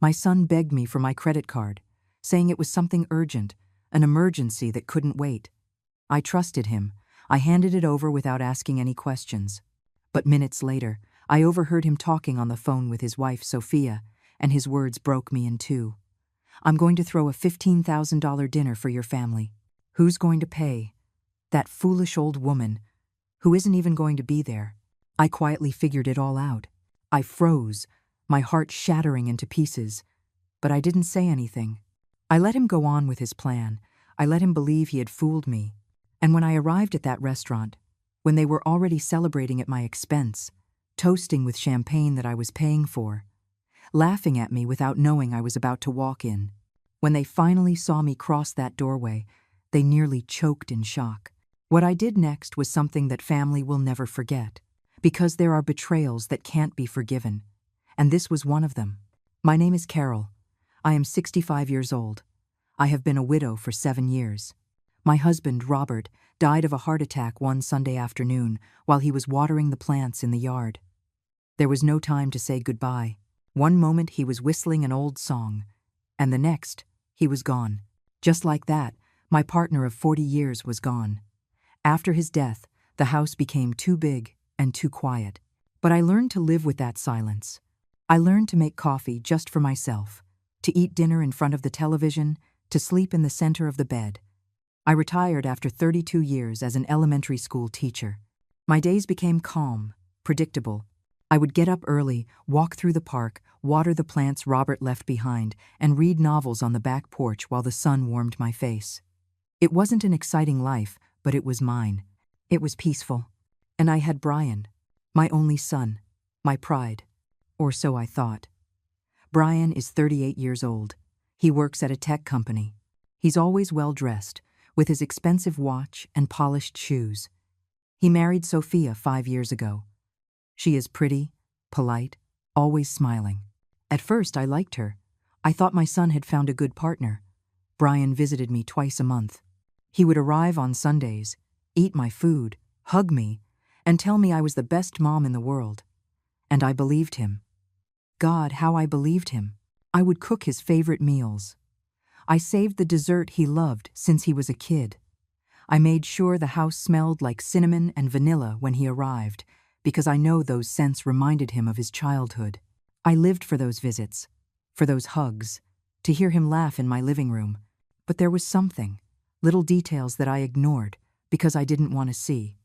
My son begged me for my credit card, saying it was something urgent, an emergency that couldn't wait. I trusted him. I handed it over without asking any questions. But minutes later, I overheard him talking on the phone with his wife, Sophia, and his words broke me in two. "I'm going to throw a $15,000 dinner for your family. Who's going to pay? That foolish old woman, who isn't even going to be there." I quietly figured it all out. I froze, my heart shattering into pieces, but I didn't say anything. I let him go on with his plan. I let him believe he had fooled me. And when I arrived at that restaurant, when they were already celebrating at my expense, toasting with champagne that I was paying for, laughing at me without knowing I was about to walk in, when they finally saw me cross that doorway, they nearly choked in shock. What I did next was something that family will never forget, because there are betrayals that can't be forgiven, and this was one of them. My name is Carol. I am 65 years old. I have been a widow for 7 years. My husband, Robert, died of a heart attack one Sunday afternoon while he was watering the plants in the yard. There was no time to say goodbye. One moment he was whistling an old song, and the next, he was gone. Just like that, my partner of 40 years was gone. After his death, the house became too big and too quiet. But I learned to live with that silence. I learned to make coffee just for myself, to eat dinner in front of the television, to sleep in the center of the bed. I retired after 32 years as an elementary school teacher. My days became calm, predictable. I would get up early, walk through the park, water the plants Robert left behind, and read novels on the back porch while the sun warmed my face. It wasn't an exciting life, but it was mine. It was peaceful. And I had Brian, my only son, my pride. Or so I thought. Brian is 38 years old. He works at a tech company. He's always well-dressed, with his expensive watch and polished shoes. He married Sophia 5 years ago. She is pretty, polite, always smiling. At first, I liked her. I thought my son had found a good partner. Brian visited me twice a month. He would arrive on Sundays, eat my food, hug me, and tell me I was the best mom in the world. And I believed him. God, how I believed him. I would cook his favorite meals. I saved the dessert he loved since he was a kid. I made sure the house smelled like cinnamon and vanilla when he arrived, because I know those scents reminded him of his childhood. I lived for those visits, for those hugs, to hear him laugh in my living room. But there was something, little details that I ignored because I didn't want to see.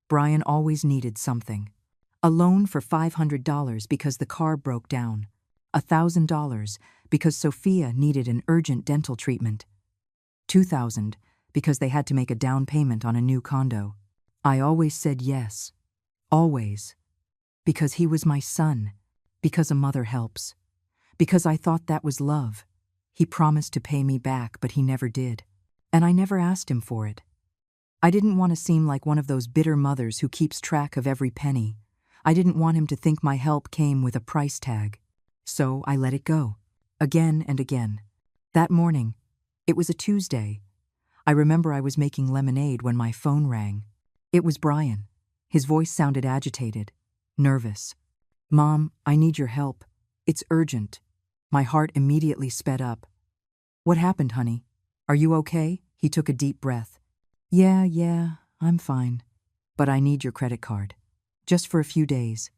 Brian always needed something. A loan for $500 because the car broke down. $1,000 because Sophia needed an urgent dental treatment. $2,000 because they had to make a down payment on a new condo. I always said yes. Always. Because he was my son. Because a mother helps. Because I thought that was love. He promised to pay me back, but he never did. And I never asked him for it. I didn't want to seem like one of those bitter mothers who keeps track of every penny. I didn't want him to think my help came with a price tag. So I let it go. Again and again. That morning, it was a Tuesday. I remember I was making lemonade when my phone rang. It was Brian. His voice sounded agitated, nervous. "Mom, I need your help. It's urgent." My heart immediately sped up. "What happened, honey? Are you okay?" He took a deep breath. Yeah, I'm fine. But I need your credit card. Just for a few days.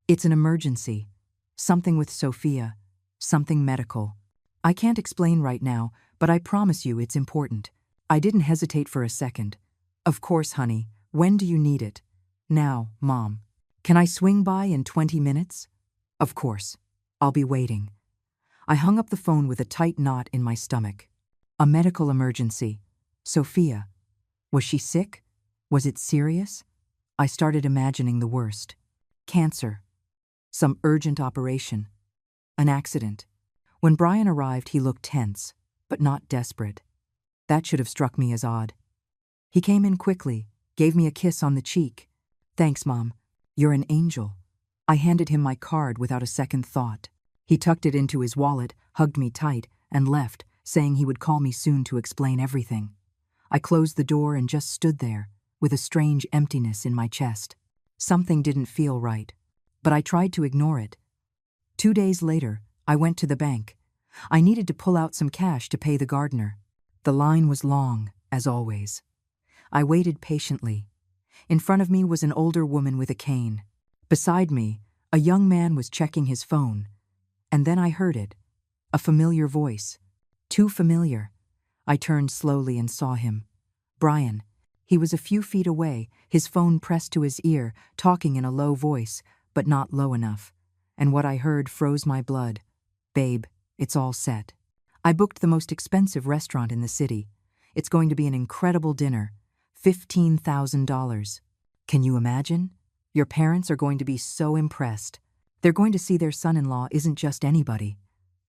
It's an emergency. Something with Sophia. Something medical. I can't explain right now, but I promise you it's important." I didn't hesitate for a second. "Of course, honey. When do you need it?" "Now, Mom. Can I swing by in 20 minutes?" "Of course. I'll be waiting." I hung up the phone with a tight knot in my stomach. A medical emergency. Sophia. Was she sick? Was it serious? I started imagining the worst. Cancer. Some urgent operation. An accident. When Brian arrived, he looked tense, but not desperate. That should have struck me as odd. He came in quickly, gave me a kiss on the cheek. "Thanks, Mom. You're an angel." I handed him my card without a second thought. He tucked it into his wallet, hugged me tight, and left, saying he would call me soon to explain everything. I closed the door and just stood there, with a strange emptiness in my chest. Something didn't feel right, but I tried to ignore it. 2 days later, I went to the bank. I needed to pull out some cash to pay the gardener. The line was long, as always. I waited patiently. In front of me was an older woman with a cane. Beside me, a young man was checking his phone. And then I heard it. A familiar voice. Too familiar. I turned slowly and saw him. Brian. He was a few feet away, his phone pressed to his ear, talking in a low voice, but not low enough. And what I heard froze my blood. Babe, it's all set. I booked the most expensive restaurant in the city. It's going to be an incredible dinner. $15,000. Can you imagine? Your parents are going to be so impressed. They're going to see their son-in-law isn't just anybody.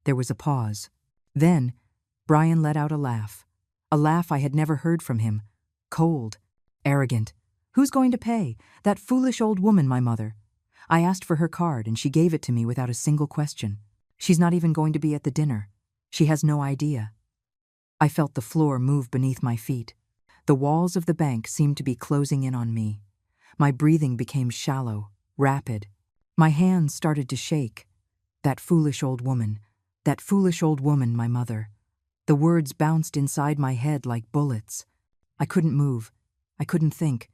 There was a pause. Then, Brian let out a laugh. A laugh I had never heard from him. Cold. Arrogant. Who's going to pay? That foolish old woman, my mother. I asked for her card and she gave it to me without a single question. She's not even going to be at the dinner. She has no idea. I felt the floor move beneath my feet. The walls of the bank seemed to be closing in on me. My breathing became shallow, rapid. My hands started to shake. That foolish old woman, my mother. The words bounced inside my head like bullets. I couldn't move. I couldn't think.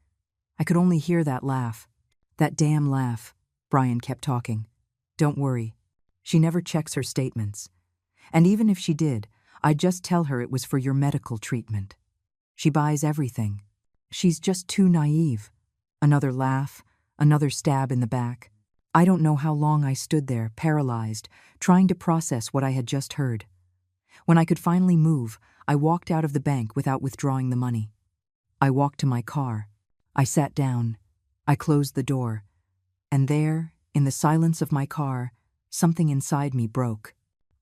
I could only hear that laugh. That damn laugh. Brian kept talking. Don't worry. She never checks her statements. And even if she did, I'd just tell her it was for your medical treatment. She buys everything. She's just too naive. Another laugh, another stab in the back. I don't know how long I stood there, paralyzed, trying to process what I had just heard. When I could finally move, I walked out of the bank without withdrawing the money. I walked to my car. I sat down. I closed the door. And there, in the silence of my car, something inside me broke.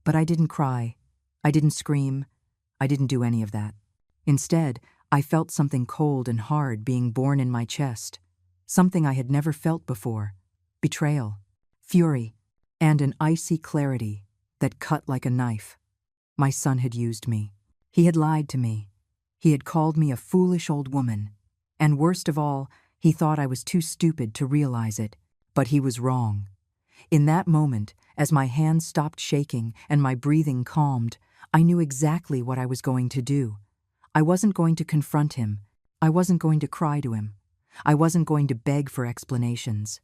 But I didn't cry. I didn't scream. I didn't do any of that. Instead, I felt something cold and hard being born in my chest. Something I had never felt before. Betrayal, fury, and an icy clarity that cut like a knife. My son had used me. He had lied to me. He had called me a foolish old woman. And worst of all, he thought I was too stupid to realize it. But he was wrong. In that moment, as my hands stopped shaking and my breathing calmed, I knew exactly what I was going to do. I wasn't going to confront him. I wasn't going to cry to him. I wasn't going to beg for explanations.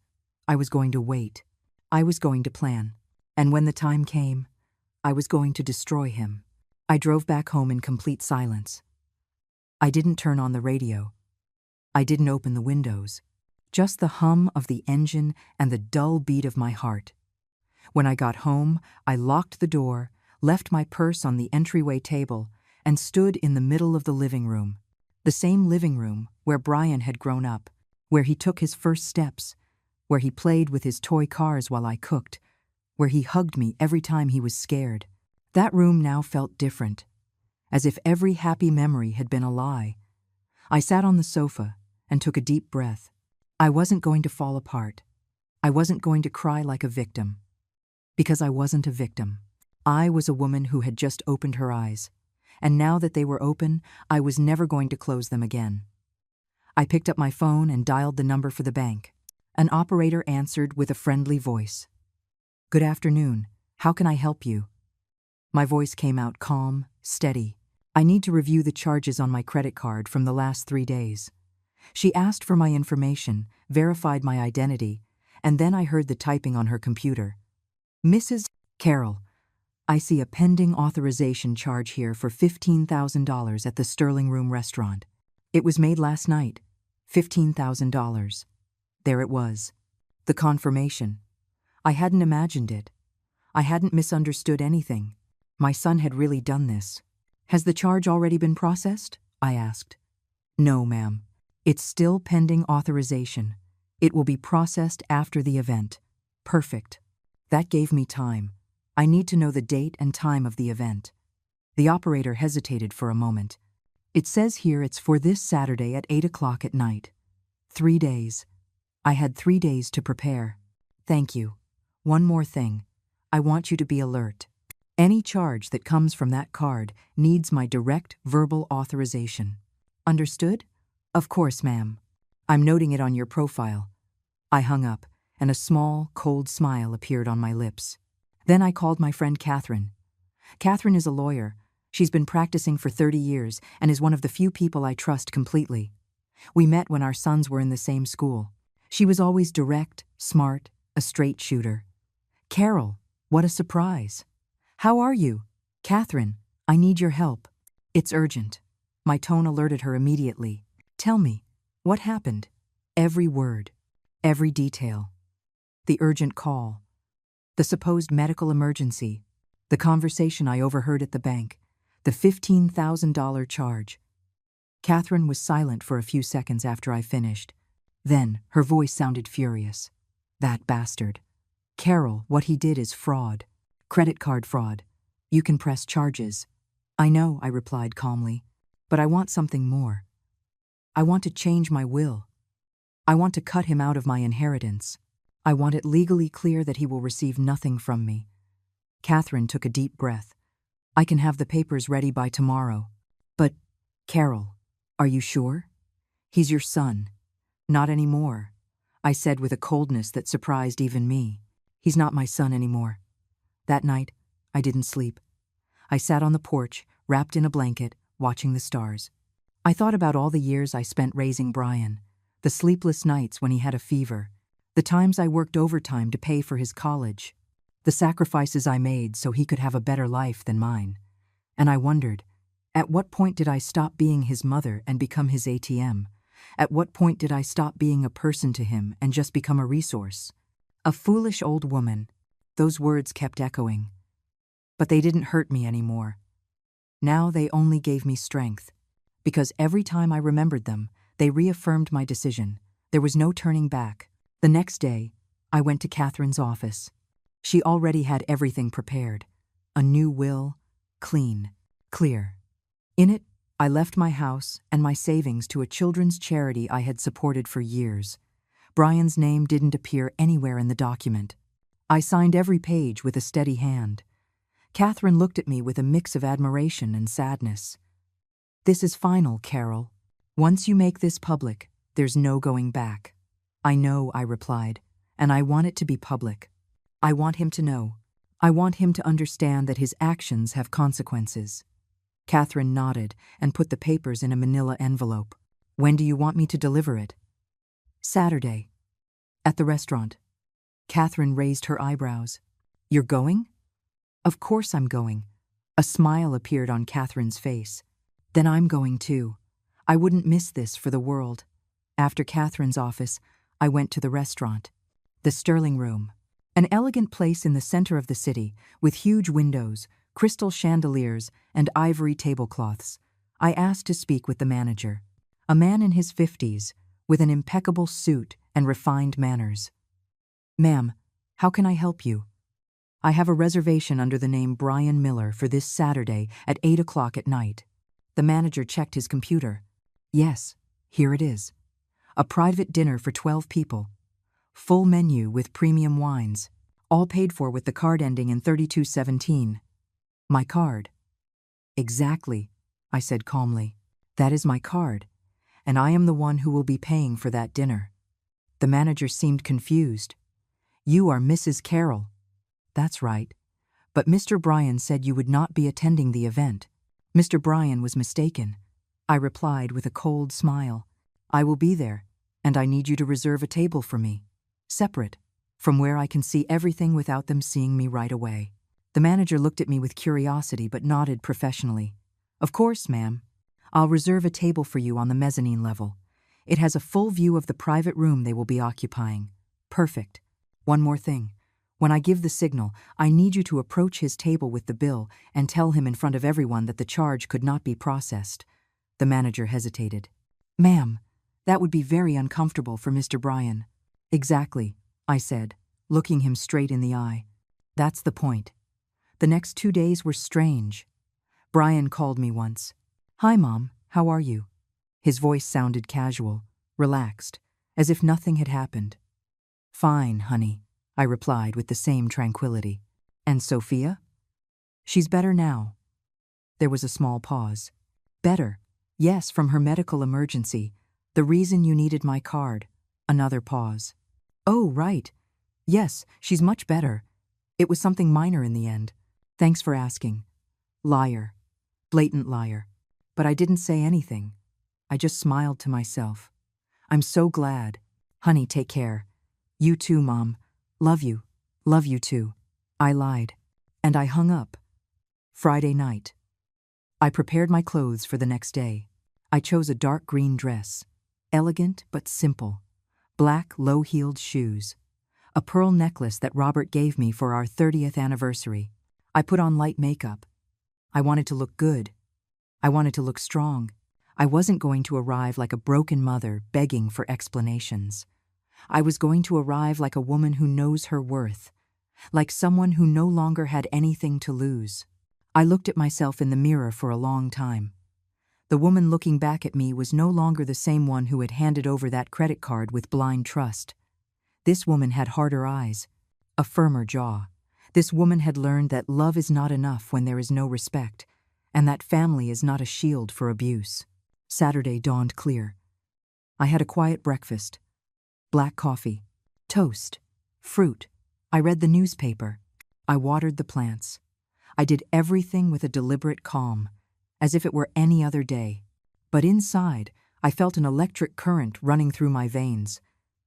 I was going to wait. I was going to plan. And when the time came, I was going to destroy him. I drove back home in complete silence. I didn't turn on the radio. I didn't open the windows. Just the hum of the engine and the dull beat of my heart. When I got home, I locked the door, left my purse on the entryway table, and stood in the middle of the living room. The same living room where Brian had grown up, where he took his first steps, where he played with his toy cars while I cooked, where he hugged me every time he was scared. That room now felt different, as if every happy memory had been a lie. I sat on the sofa and took a deep breath. I wasn't going to fall apart. I wasn't going to cry like a victim. Because I wasn't a victim. I was a woman who had just opened her eyes, and now that they were open, I was never going to close them again. I picked up my phone and dialed the number for the bank. An operator answered with a friendly voice. Good afternoon. How can I help you? My voice came out calm, steady. I need to review the charges on my credit card from the last 3 days. She asked for my information, verified my identity, and then I heard the typing on her computer. Mrs. Carroll, I see a pending authorization charge here for $15,000 at the Sterling Room restaurant. It was made last night. $15,000. There it was. The confirmation. I hadn't imagined it. I hadn't misunderstood anything. My son had really done this. Has the charge already been processed? I asked. No, ma'am. It's still pending authorization. It will be processed after the event. Perfect. That gave me time. I need to know the date and time of the event. The operator hesitated for a moment. It says here it's for this Saturday at 8 o'clock at night. 3 days. I had 3 days to prepare. Thank you. One more thing. I want you to be alert. Any charge that comes from that card needs my direct verbal authorization. Understood? Of course, ma'am. I'm noting it on your profile. I hung up, and a small, cold smile appeared on my lips. Then I called my friend Catherine. Catherine is a lawyer. She's been practicing for 30 years and is one of the few people I trust completely. We met when our sons were in the same school. She was always direct, smart, a straight shooter. Carol, what a surprise. How are you? Catherine, I need your help. It's urgent. My tone alerted her immediately. Tell me, what happened? Every word, every detail. The urgent call, the supposed medical emergency, the conversation I overheard at the bank, the $15,000 charge. Catherine was silent for a few seconds after I finished. Then her voice sounded furious. That bastard. Carol, what he did is fraud. Credit card fraud. You can press charges. I know, I replied calmly, but I want something more. I want to change my will. I want to cut him out of my inheritance. I want it legally clear that he will receive nothing from me. Catherine took a deep breath. I can have the papers ready by tomorrow. But, Carol, are you sure? He's your son. Not anymore, I said with a coldness that surprised even me. He's not my son anymore. That night, I didn't sleep. I sat on the porch, wrapped in a blanket, watching the stars. I thought about all the years I spent raising Brian, the sleepless nights when he had a fever, the times I worked overtime to pay for his college, the sacrifices I made so he could have a better life than mine. And I wondered, at what point did I stop being his mother and become his ATM? At what point did I stop being a person to him and just become a resource? A foolish old woman. Those words kept echoing. But they didn't hurt me anymore. Now they only gave me strength. Because every time I remembered them, they reaffirmed my decision. There was no turning back. The next day, I went to Catherine's office. She already had everything prepared. A new will, clean, clear. In it, I left my house and my savings to a children's charity I had supported for years. Brian's name didn't appear anywhere in the document. I signed every page with a steady hand. Catherine looked at me with a mix of admiration and sadness. This is final, Carol. Once you make this public, there's no going back. I know, I replied, and I want it to be public. I want him to know. I want him to understand that his actions have consequences. Catherine nodded and put the papers in a manila envelope. When do you want me to deliver it? Saturday. At the restaurant. Catherine raised her eyebrows. You're going? Of course I'm going. A smile appeared on Catherine's face. Then I'm going too. I wouldn't miss this for the world. After Catherine's office, I went to the restaurant. The Sterling Room. An elegant place in the center of the city, with huge windows, crystal chandeliers, and ivory tablecloths. I asked to speak with the manager, a man in his 50s, with an impeccable suit and refined manners. Ma'am, how can I help you? I have a reservation under the name Brian Miller for this Saturday at 8 o'clock at night. The manager checked his computer. Yes, here it is. A private dinner for 12 people. Full menu with premium wines, all paid for with the card ending in 3217. My card. Exactly, I said calmly. That is my card, and I am the one who will be paying for that dinner. The manager seemed confused. You are Mrs. Carroll. That's right. But Mr. Bryan said you would not be attending the event. Mr. Bryan was mistaken. I replied with a cold smile. I will be there, and I need you to reserve a table for me. Separate, from where I can see everything without them seeing me right away. The manager looked at me with curiosity but nodded professionally. Of course, ma'am. I'll reserve a table for you on the mezzanine level. It has a full view of the private room they will be occupying. Perfect. One more thing. When I give the signal, I need you to approach his table with the bill and tell him in front of everyone that the charge could not be processed. The manager hesitated. Ma'am, that would be very uncomfortable for Mr. Bryan. Exactly, I said, looking him straight in the eye. That's the point. The next 2 days were strange. Brian called me once. Hi, Mom, how are you? His voice sounded casual, relaxed, as if nothing had happened. Fine, honey, I replied with the same tranquility. And Sophia? She's better now. There was a small pause. Better? Yes, from her medical emergency. The reason you needed my card. Another pause. Oh, right. Yes, she's much better. It was something minor in the end. Thanks for asking. Liar. Blatant liar. But I didn't say anything. I just smiled to myself. I'm so glad. Honey, take care. You too, Mom. Love you. Love you too. I lied. And I hung up. Friday night. I prepared my clothes for the next day. I chose a dark green dress. Elegant but simple. Black, low-heeled shoes. A pearl necklace that Robert gave me for our 30th anniversary. I put on light makeup. I wanted to look good. I wanted to look strong. I wasn't going to arrive like a broken mother begging for explanations. I was going to arrive like a woman who knows her worth, like someone who no longer had anything to lose. I looked at myself in the mirror for a long time. The woman looking back at me was no longer the same one who had handed over that credit card with blind trust. This woman had harder eyes, a firmer jaw. This woman had learned that love is not enough when there is no respect, and that family is not a shield for abuse. Saturday dawned clear. I had a quiet breakfast. Black coffee, toast, fruit. I read the newspaper. I watered the plants. I did everything with a deliberate calm, as if it were any other day. But inside, I felt an electric current running through my veins.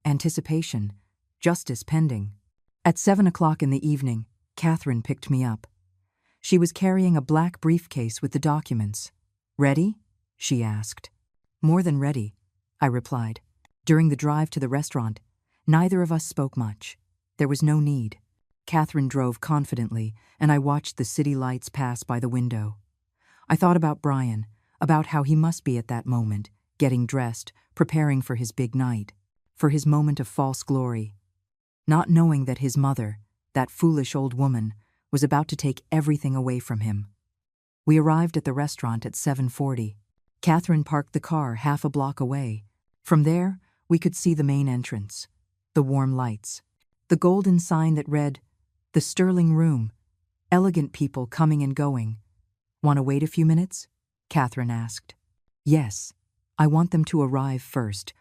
Anticipation, justice pending. At 7 o'clock in the evening, Catherine picked me up. She was carrying a black briefcase with the documents. Ready? She asked. More than ready, I replied. During the drive to the restaurant, neither of us spoke much. There was no need. Catherine drove confidently, and I watched the city lights pass by the window. I thought about Brian, about how he must be at that moment, getting dressed, preparing for his big night, for his moment of false glory, not knowing that his mother, that foolish old woman, was about to take everything away from him. We arrived at the restaurant at 7:40. Catherine parked the car half a block away. From there, we could see the main entrance, the warm lights, the golden sign that read, "The Sterling Room, elegant people coming and going." "Want to wait a few minutes?" Catherine asked. "Yes, I want them to arrive first.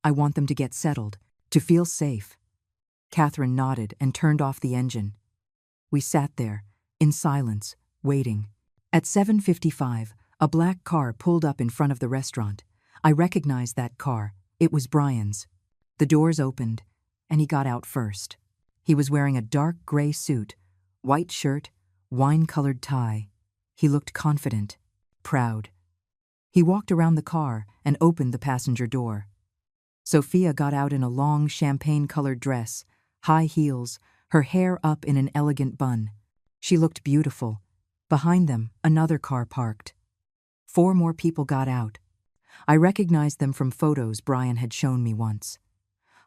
I want them to get settled, to feel safe." Catherine nodded and turned off the engine. We sat there, in silence, waiting. At 7:55, a black car pulled up in front of the restaurant. I recognized that car. It was Brian's. The doors opened, and he got out first. He was wearing a dark gray suit, white shirt, wine-colored tie. He looked confident, proud. He walked around the car and opened the passenger door. Sophia got out in a long champagne-colored dress, high heels, her hair up in an elegant bun. She looked beautiful. Behind them, another car parked. 4 more people got out. I recognized them from photos Brian had shown me once.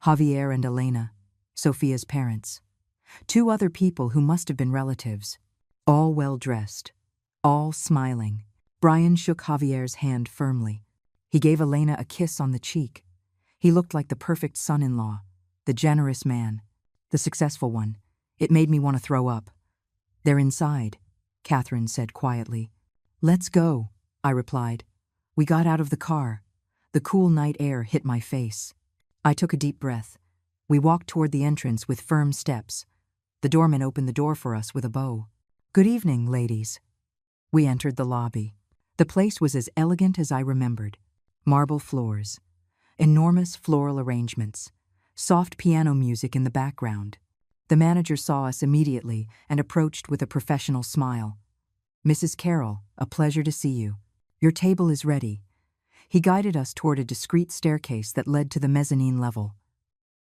Javier and Elena, Sophia's parents. 2 other people who must have been relatives. All well-dressed. All smiling. Brian shook Javier's hand firmly. He gave Elena a kiss on the cheek. He looked like the perfect son-in-law, the generous man, the successful one. It made me want to throw up. "They're inside," Catherine said quietly. "Let's go," I replied. We got out of the car. The cool night air hit my face. I took a deep breath. We walked toward the entrance with firm steps. The doorman opened the door for us with a bow. "Good evening, ladies." We entered the lobby. The place was as elegant as I remembered. Marble floors, enormous floral arrangements, soft piano music in the background. The manager saw us immediately and approached with a professional smile. "Mrs. Carroll, a pleasure to see you. Your table is ready." He guided us toward a discreet staircase that led to the mezzanine level.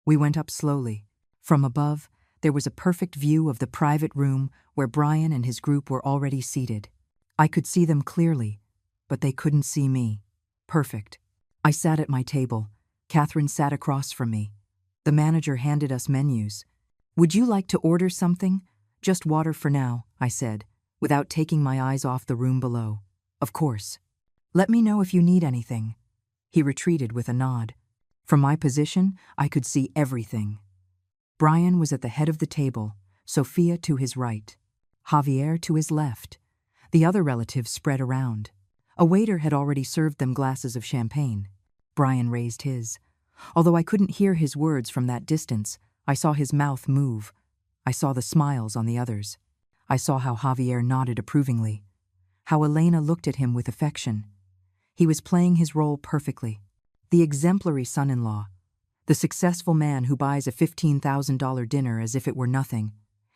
We went up slowly. From above, there was a perfect view of the private room where Brian and his group were already seated. I could see them clearly, but they couldn't see me. Perfect. I sat at my table. Catherine sat across from me. The manager handed us menus. "Would you like to order something?" "Just water for now," I said, without taking my eyes off the room below. "Of course. Let me know if you need anything." He retreated with a nod. From my position, I could see everything. Brian was at the head of the table, Sophia to his right, Javier to his left. The other relatives spread around. A waiter had already served them glasses of champagne. Brian raised his. Although I couldn't hear his words from that distance, I saw his mouth move. I saw the smiles on the others. I saw how Javier nodded approvingly. how Elena looked at him with affection. He was playing his role perfectly. The exemplary son-in-law, the successful man who buys a $15,000 dinner as if it were nothing,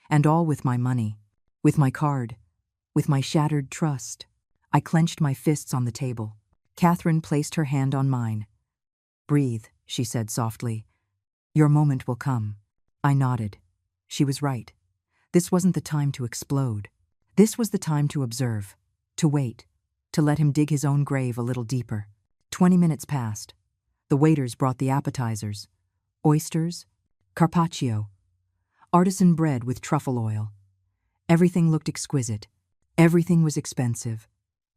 and all with my money, with my card, with my shattered trust. I clenched my fists on the table. Catherine placed her hand on mine. "Breathe," she said softly. "Your moment will come." I nodded. She was right. This wasn't the time to explode. This was the time to observe, to wait, to let him dig his own grave a little deeper. 20 minutes passed. The waiters brought the appetizers: oysters, carpaccio, artisan bread with truffle oil. Everything looked exquisite. Everything was expensive.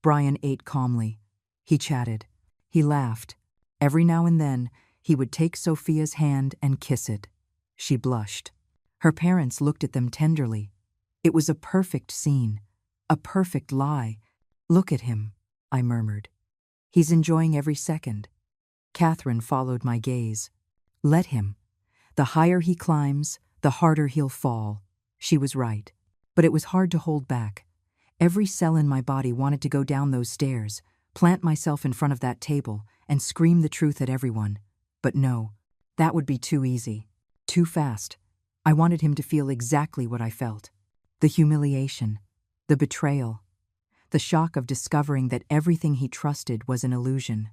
Brian ate calmly. He chatted. He laughed. Every now and then, he would take Sophia's hand and kiss it. She blushed. Her parents looked at them tenderly. It was a perfect scene, a perfect lie. "Look at him," I murmured. "He's enjoying every second." Catherine followed my gaze. "Let him. The higher he climbs, the harder he'll fall." She was right. But it was hard to hold back. Every cell in my body wanted to go down those stairs, plant myself in front of that table, and scream the truth at everyone. But no, that would be too easy, too fast. I wanted him to feel exactly what I felt. The humiliation, the betrayal, the shock of discovering that everything he trusted was an illusion.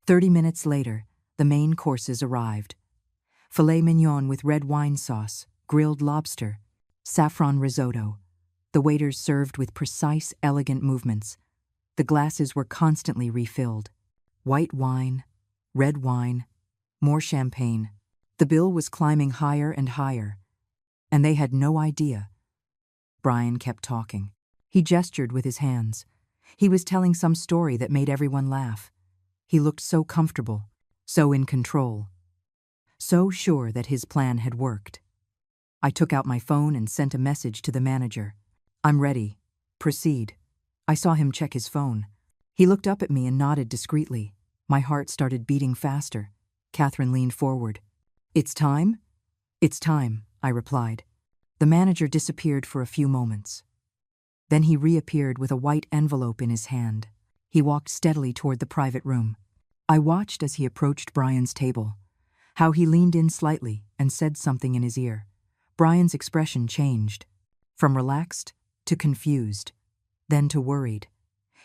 30 minutes later, the main courses arrived. Filet mignon with red wine sauce, grilled lobster, saffron risotto. The waiters served with precise, elegant movements. The glasses were constantly refilled. White wine, red wine, more champagne. The bill was climbing higher and higher, and they had no idea. Brian kept talking. He gestured with his hands. He was telling some story that made everyone laugh. He looked so comfortable, so in control, so sure that his plan had worked. I took out my phone and sent a message to the manager. "I'm ready. Proceed." I saw him check his phone. He looked up at me and nodded discreetly. My heart started beating faster. Catherine leaned forward. "It's time?" "It's time," I replied. The manager disappeared for a few moments. Then he reappeared with a white envelope in his hand. He walked steadily toward the private room. I watched as he approached Brian's table, how he leaned in slightly and said something in his ear. Brian's expression changed, from relaxed to confused, then to worried.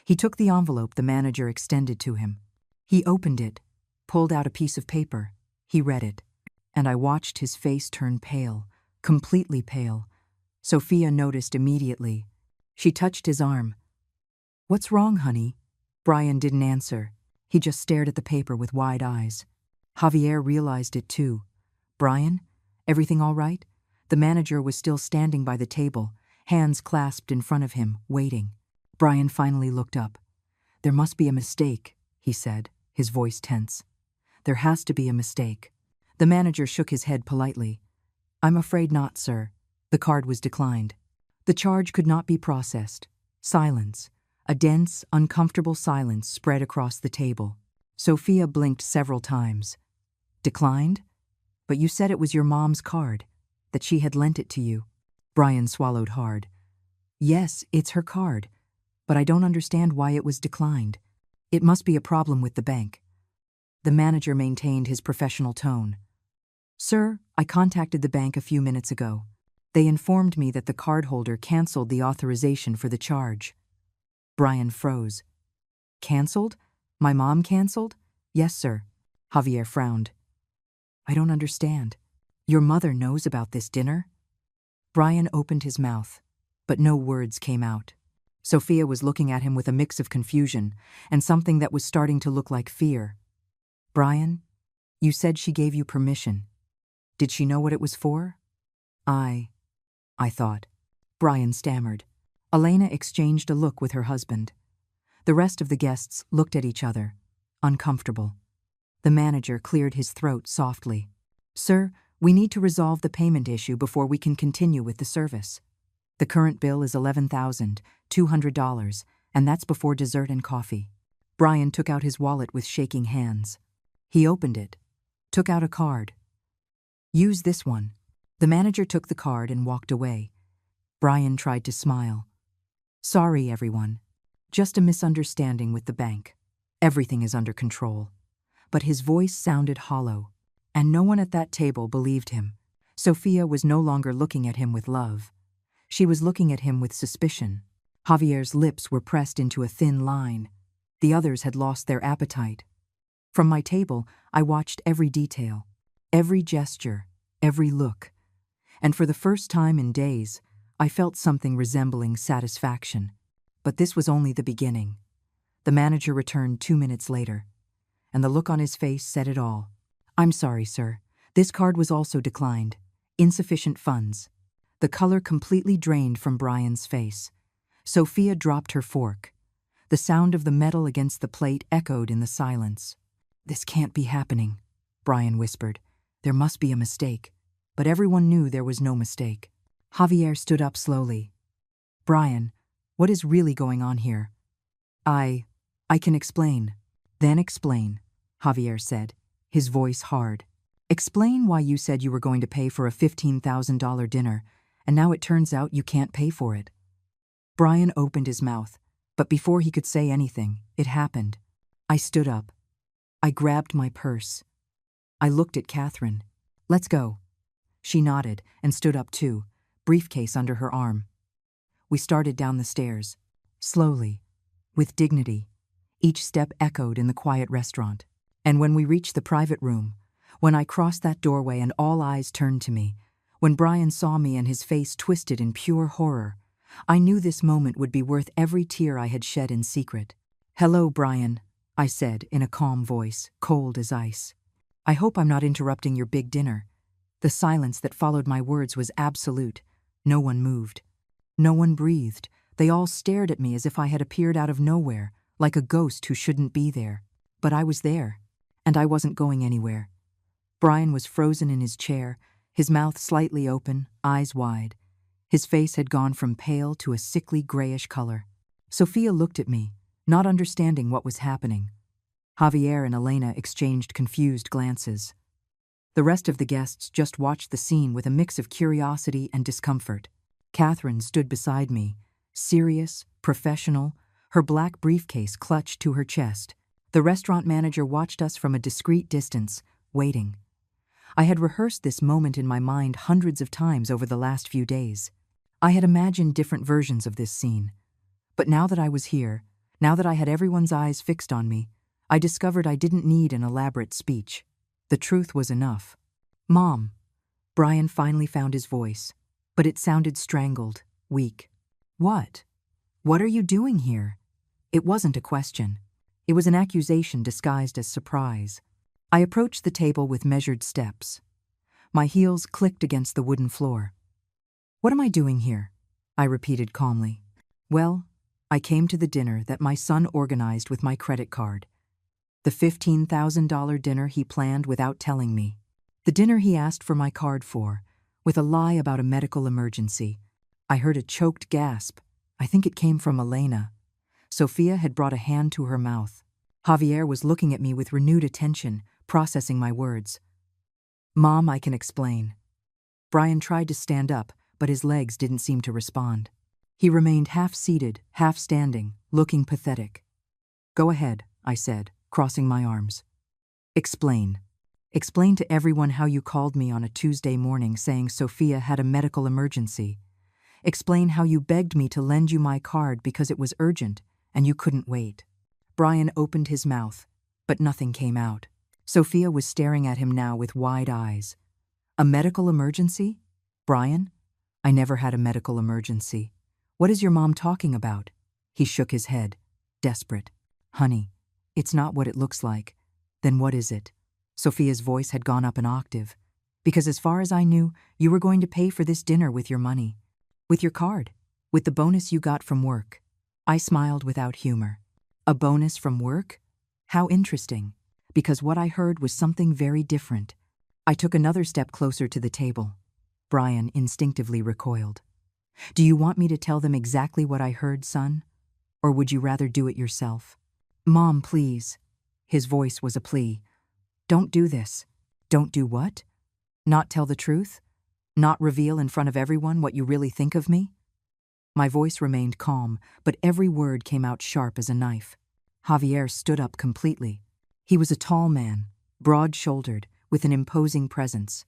He took the envelope the manager extended to him. He opened it, pulled out a piece of paper. He read it, and I watched his face turn pale, completely pale. Sophia noticed immediately. She touched his arm. "What's wrong, honey?" Brian didn't answer. He just stared at the paper with wide eyes. Javier realized it too. "Brian, everything all right?" The manager was still standing by the table, hands clasped in front of him, waiting. Brian finally looked up. "There must be a mistake," he said, his voice tense. "There has to be a mistake." The manager shook his head politely. "I'm afraid not, sir." The card was declined. The charge could not be processed. Silence. A dense, uncomfortable silence spread across the table. Sophia blinked several times. "Declined? But you said it was your mom's card, that she had lent it to you." Brian swallowed hard. "Yes, it's her card, but I don't understand why it was declined. It must be a problem with the bank." The manager maintained his professional tone. "Sir, I contacted the bank a few minutes ago. They informed me that the cardholder canceled the authorization for the charge." Brian froze. "Canceled? My mom canceled?" "Yes, sir." Javier frowned. "I don't understand. Your mother knows about this dinner?" Brian opened his mouth, but no words came out. Sophia was looking at him with a mix of confusion and something that was starting to look like fear. "Brian, you said she gave you permission. Did she know what it was for?" I thought." Brian stammered. Elena exchanged a look with her husband. The rest of the guests looked at each other, uncomfortable. The manager cleared his throat softly. "Sir, we need to resolve the payment issue before we can continue with the service. The current bill is $11,200, and that's before dessert and coffee." Brian took out his wallet with shaking hands. He opened it, took out a card. "Use this one." The manager took the card and walked away. Brian tried to smile. "Sorry, everyone. Just a misunderstanding with the bank. Everything is under control. But his voice sounded hollow, and no one at that table believed him. Sophia was no longer looking at him with love. She was looking at him with suspicion. Javier's lips were pressed into a thin line. The others had lost their appetite. From my table, I watched every detail, every gesture, every look. And for the first time in days, I felt something resembling satisfaction. But this was only the beginning. The manager returned 2 minutes later, and the look on his face said it all. "I'm sorry, sir. This card was also declined. Insufficient funds." The color completely drained from Brian's face. Sophia dropped her fork. The sound of the metal against the plate echoed in the silence. "This can't be happening," Brian whispered. "There must be a mistake." But everyone knew there was no mistake. Javier stood up slowly. "Brian, what is really going on here?" I can explain." "Then explain," Javier said, his voice hard. "Explain why you said you were going to pay for a $15,000 dinner, and now it turns out you can't pay for it." Brian opened his mouth, but before he could say anything, it happened. I stood up. I grabbed my purse. I looked at Catherine. "Let's go." She nodded and stood up too, briefcase under her arm. We started down the stairs, slowly, with dignity. Each step echoed in the quiet restaurant. And when we reached the private room, when I crossed that doorway and all eyes turned to me, when Brian saw me and his face twisted in pure horror, I knew this moment would be worth every tear I had shed in secret. "Hello, Brian," I said in a calm voice, cold as ice. "I hope I'm not interrupting your big dinner." The silence that followed my words was absolute. No one moved. No one breathed. They all stared at me as if I had appeared out of nowhere, like a ghost who shouldn't be there. But I was there, and I wasn't going anywhere. Brian was frozen in his chair, his mouth slightly open, eyes wide. His face had gone from pale to a sickly grayish color. Sophia looked at me, not understanding what was happening. Javier and Elena exchanged confused glances. The rest of the guests just watched the scene with a mix of curiosity and discomfort. Catherine stood beside me, serious, professional, her black briefcase clutched to her chest. The restaurant manager watched us from a discreet distance, waiting. I had rehearsed this moment in my mind hundreds of times over the last few days. I had imagined different versions of this scene. But now that I was here, now that I had everyone's eyes fixed on me, I discovered I didn't need an elaborate speech. The truth was enough. "Mom." Brian finally found his voice, but it sounded strangled, weak. "What? What are you doing here?" It wasn't a question. It was an accusation disguised as surprise. I approached the table with measured steps. My heels clicked against the wooden floor. "What am I doing here?" I repeated calmly. "Well, I came to the dinner that my son organized with my credit card. The $15,000 dinner he planned without telling me. The dinner he asked for my card for, with a lie about a medical emergency." I heard a choked gasp. I think it came from Elena. Sophia had brought a hand to her mouth. Javier was looking at me with renewed attention, processing my words. "Mom, I can explain." Brian tried to stand up, but his legs didn't seem to respond. He remained half-seated, half-standing, looking pathetic. "Go ahead," I said, crossing my arms. "Explain. Explain to everyone how you called me on a Tuesday morning saying Sophia had a medical emergency. Explain how you begged me to lend you my card because it was urgent and you couldn't wait." Brian opened his mouth, but nothing came out. Sophia was staring at him now with wide eyes. "A medical emergency? Brian? I never had a medical emergency. What is your mom talking about?" He shook his head, desperate. "Honey, it's not what it looks like." "Then what is it?" Sophia's voice had gone up an octave. "Because as far as I knew, you were going to pay for this dinner with your money. With your card. With the bonus you got from work." I smiled without humor. "A bonus from work? How interesting." Because what I heard was something very different. I took another step closer to the table. Brian instinctively recoiled. "Do you want me to tell them exactly what I heard, son? Or would you rather do it yourself?" "Mom, please." His voice was a plea. "Don't do this." "Don't do what? Not tell the truth? Not reveal in front of everyone what you really think of me?" My voice remained calm, but every word came out sharp as a knife. Javier stood up completely. He was a tall man, broad-shouldered, with an imposing presence.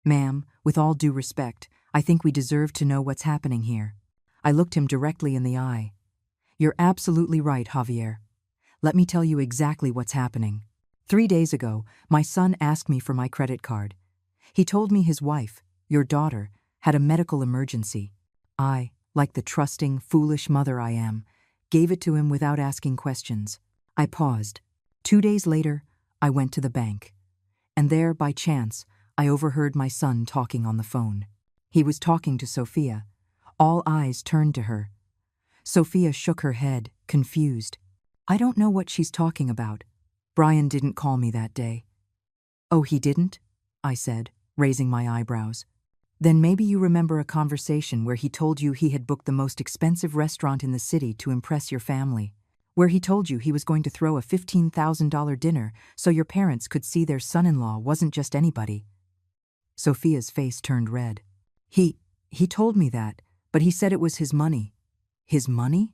"Ma'am, with all due respect, I think we deserve to know what's happening here." I looked him directly in the eye. "You're absolutely right, Javier. Let me tell you exactly what's happening. 3 days ago, my son asked me for my credit card. He told me his wife, your daughter, had a medical emergency. I, like the trusting, foolish mother I am, gave it to him without asking questions." I paused. 2 days later, I went to the bank. And there, by chance, I overheard my son talking on the phone. He was talking to Sophia. All eyes turned to her. Sophia shook her head, confused. "I don't know what she's talking about. Brian didn't call me that day." "Oh, he didn't?" I said, raising my eyebrows. "Then maybe you remember a conversation where he told you he had booked the most expensive restaurant in the city to impress your family, where he told you he was going to throw a $15,000 dinner so your parents could see their son-in-law wasn't just anybody." Sophia's face turned red. He told me that, but he said it was his money." "His money?"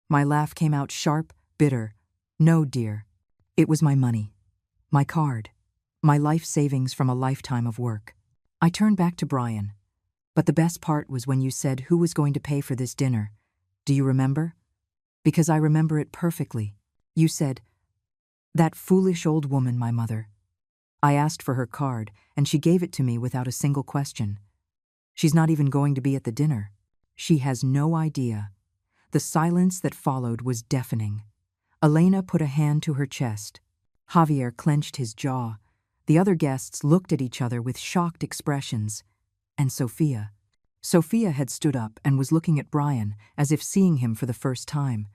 My laugh came out sharp, bitter. "No, dear. It was my money. My card. My life savings from a lifetime of work." I turned back to Brian. "But the best part was when you said who was going to pay for this dinner. Do you remember? Because I remember it perfectly. You said, 'That foolish old woman, my mother.' I asked for her card, and she gave it to me without a single question. She's not even going to be at the dinner. She has no idea." The silence that followed was deafening. Elena put a hand to her chest. Javier clenched his jaw. The other guests looked at each other with shocked expressions. And Sophia. Sophia had stood up and was looking at Brian as if seeing him for the first time.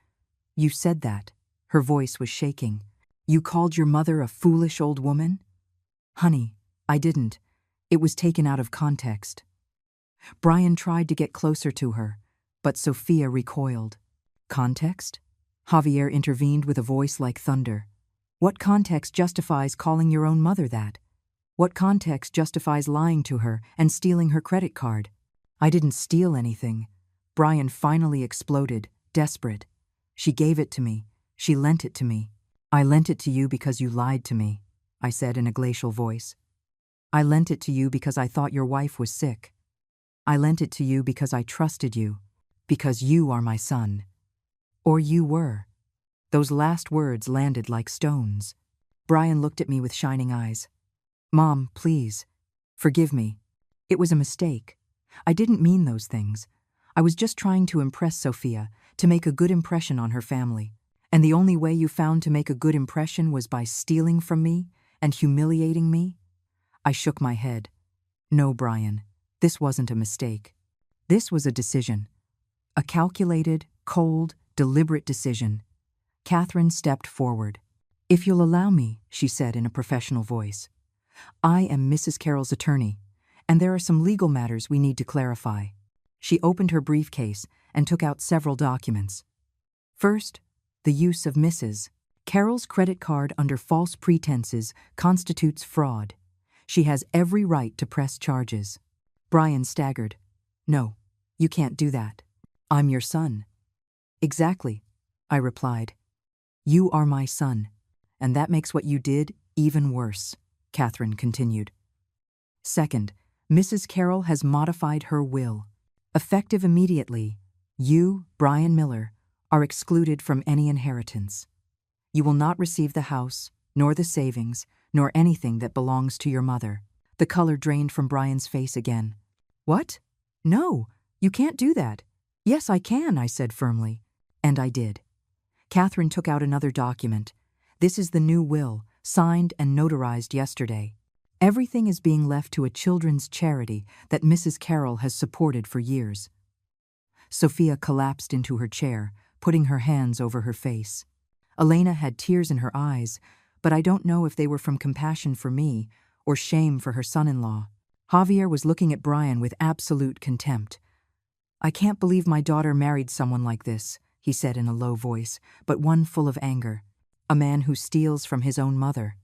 "You said that." Her voice was shaking. "You called your mother a foolish old woman?" "Honey, I didn't. It was taken out of context." Brian tried to get closer to her, but Sophia recoiled. "Context?" Javier intervened with a voice like thunder. "What context justifies calling your own mother that? What context justifies lying to her and stealing her credit card?" "I didn't steal anything." Brian finally exploded, desperate. "She gave it to me. She lent it to me." "I lent it to you because you lied to me," I said in a glacial voice. "I lent it to you because I thought your wife was sick. I lent it to you because I trusted you, because you are my son. Or you were." Those last words landed like stones. Brian looked at me with shining eyes. "Mom, please. Forgive me. It was a mistake. I didn't mean those things. I was just trying to impress Sophia, to make a good impression on her family. And the only way you found to make a good impression was by stealing from me and humiliating me?" I shook my head. "No, Brian. This wasn't a mistake. This was a decision. A calculated, cold, deliberate decision." Catherine stepped forward. "If you'll allow me," she said in a professional voice. "I am Mrs. Carroll's attorney, and there are some legal matters we need to clarify." She opened her briefcase and took out several documents. First, the use of Mrs. Carroll's credit card under false pretenses constitutes fraud. She has every right to press charges. Brian staggered. "No, you can't do that. I'm your son." "Exactly," I replied. "You are my son, and that makes what you did even worse," Catherine continued. "Second, Mrs. Carroll has modified her will. Effective immediately, you, Brian Miller, are excluded from any inheritance. You will not receive the house, nor the savings, nor anything that belongs to your mother." The color drained from Brian's face again. "What? No, you can't do that." "Yes, I can," I said firmly. And I did. Catherine took out another document. "This is the new will, signed and notarized yesterday. Everything is being left to a children's charity that Mrs. Carroll has supported for years." Sophia collapsed into her chair, putting her hands over her face. Elena had tears in her eyes, but I don't know if they were from compassion for me or shame for her son-in-law. Javier was looking at Brian with absolute contempt. "I can't believe my daughter married someone like this," he said in a low voice, but one full of anger. "A man who steals from his own mother.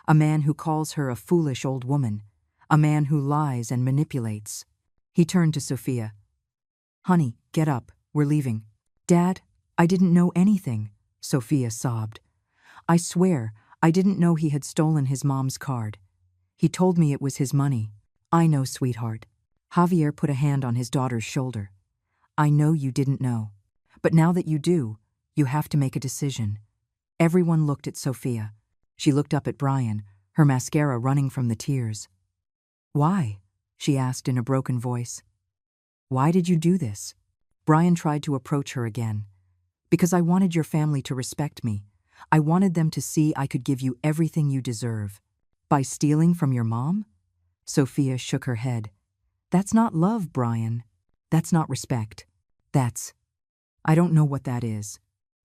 A man who calls her a foolish old woman. A man who lies and manipulates." He turned to Sophia. "Honey, get up. we're leaving. Dad, I didn't know anything, Sophia sobbed. I swear, I didn't know he had stolen his mom's card. He told me it was his money. I know, sweetheart. Javier put a hand on his daughter's shoulder. I know you didn't know. But now that you do, you have to make a decision. Everyone looked at Sophia. She looked up at Brian, her mascara running from the tears. Why? She asked in a broken voice. Why did you do this? Brian tried to approach her again. Because I wanted your family to respect me. I wanted them to see I could give you everything you deserve. By stealing from your mom? Sophia shook her head. That's not love, Brian. That's not respect. I don't know what that is.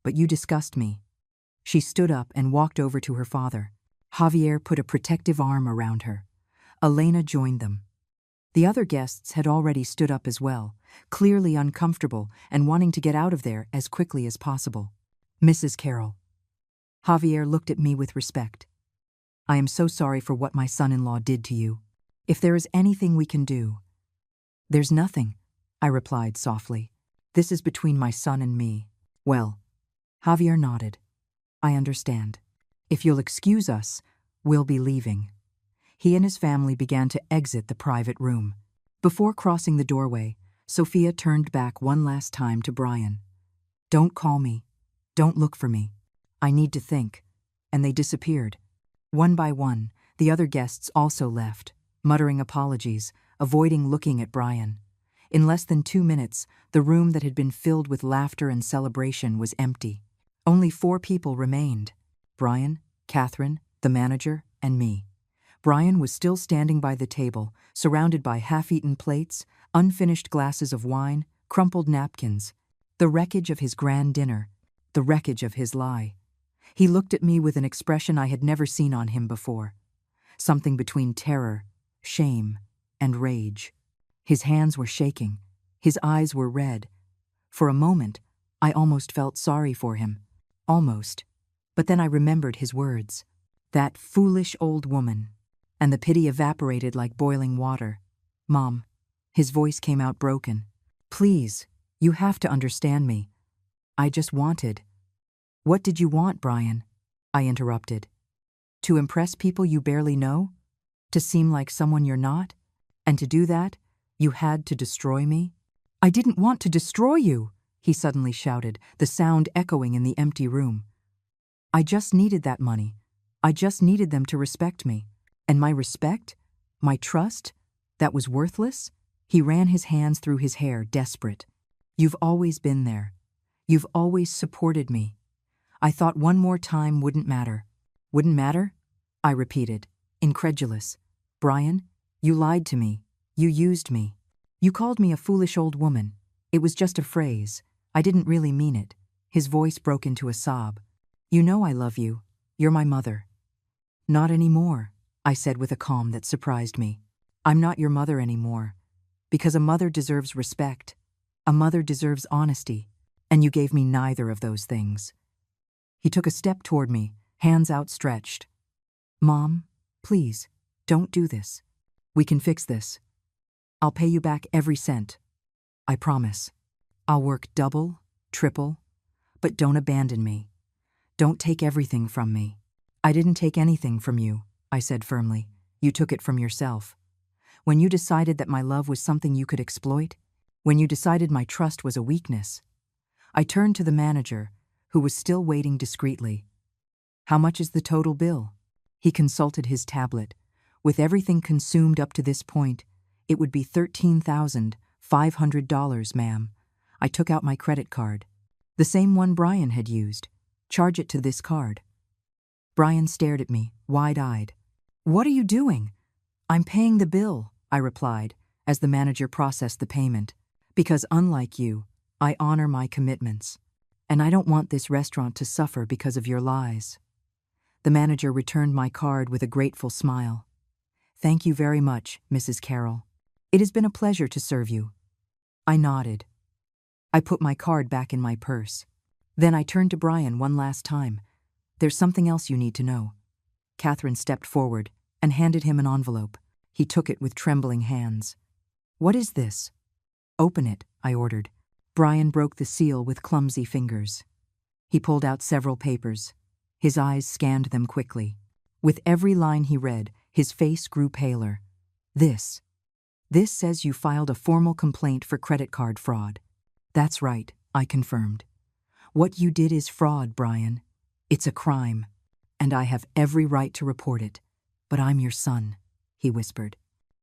But you disgust me. She stood up and walked over to her father. Javier put a protective arm around her. Elena joined them. The other guests had already stood up as well, clearly uncomfortable and wanting to get out of there as quickly as possible. Mrs. Carroll. Javier looked at me with respect. I am so sorry for what my son-in-law did to you. If there is anything we can do. There's nothing, I replied softly. This is between my son and me. Well, Javier nodded. I understand. If you'll excuse us, we'll be leaving. He and his family began to exit the private room. Before crossing the doorway, Sophia turned back one last time to Brian. Don't call me. Don't look for me. I need to think. And they disappeared. One by one, the other guests also left, muttering apologies, avoiding looking at Brian. In less than 2 minutes, the room that had been filled with laughter and celebration was empty. Only 4 people remained. Brian, Catherine, the manager, and me. Brian was still standing by the table, surrounded by half-eaten plates, unfinished glasses of wine, crumpled napkins. The wreckage of his grand dinner. The wreckage of his lie. He looked at me with an expression I had never seen on him before. Something between terror, shame, and rage. His hands were shaking. His eyes were red. For a moment, I almost felt sorry for him. Almost. But then I remembered his words. That foolish old woman. And the pity evaporated like boiling water. Mom. His voice came out broken. Please, you have to understand me. I just wanted. What did you want, Brian? I interrupted. To impress people you barely know? To seem like someone you're not? And to do that, you had to destroy me? I didn't want to destroy you, he suddenly shouted, the sound echoing in the empty room. I just needed that money. I just needed them to respect me. And my respect? My trust? That was worthless? He ran his hands through his hair, desperate. You've always been there. You've always supported me. I thought one more time wouldn't matter. Wouldn't matter? I repeated, incredulous. Brian, you lied to me. You used me. You called me a foolish old woman. It was just a phrase. I didn't really mean it. His voice broke into a sob. You know I love you. You're my mother. Not anymore, I said with a calm that surprised me. I'm not your mother anymore. Because a mother deserves respect. A mother deserves honesty. And you gave me neither of those things. He took a step toward me, hands outstretched. Mom, please, don't do this. We can fix this. I'll pay you back every cent. I promise. I'll work double, triple, but don't abandon me. Don't take everything from me. I didn't take anything from you, I said firmly. You took it from yourself. When you decided that my love was something you could exploit, when you decided my trust was a weakness. I turned to the manager, who was still waiting discreetly. How much is the total bill? He consulted his tablet. With everything consumed up to this point, it would be $13,500, ma'am. I took out my credit card. The same one Brian had used. Charge it to this card. Brian stared at me, wide-eyed. What are you doing? I'm paying the bill, I replied, as the manager processed the payment. Because unlike you, I honor my commitments. And I don't want this restaurant to suffer because of your lies. The manager returned my card with a grateful smile. Thank you very much, Mrs. Carroll. It has been a pleasure to serve you. I nodded. I put my card back in my purse. Then I turned to Brian one last time. There's something else you need to know. Catherine stepped forward and handed him an envelope. He took it with trembling hands. What is this? Open it, I ordered. Brian broke the seal with clumsy fingers. He pulled out several papers. His eyes scanned them quickly. With every line he read, his face grew paler. This says you filed a formal complaint for credit card fraud. That's right, I confirmed. What you did is fraud, Brian. It's a crime, and I have every right to report it. But I'm your son, he whispered.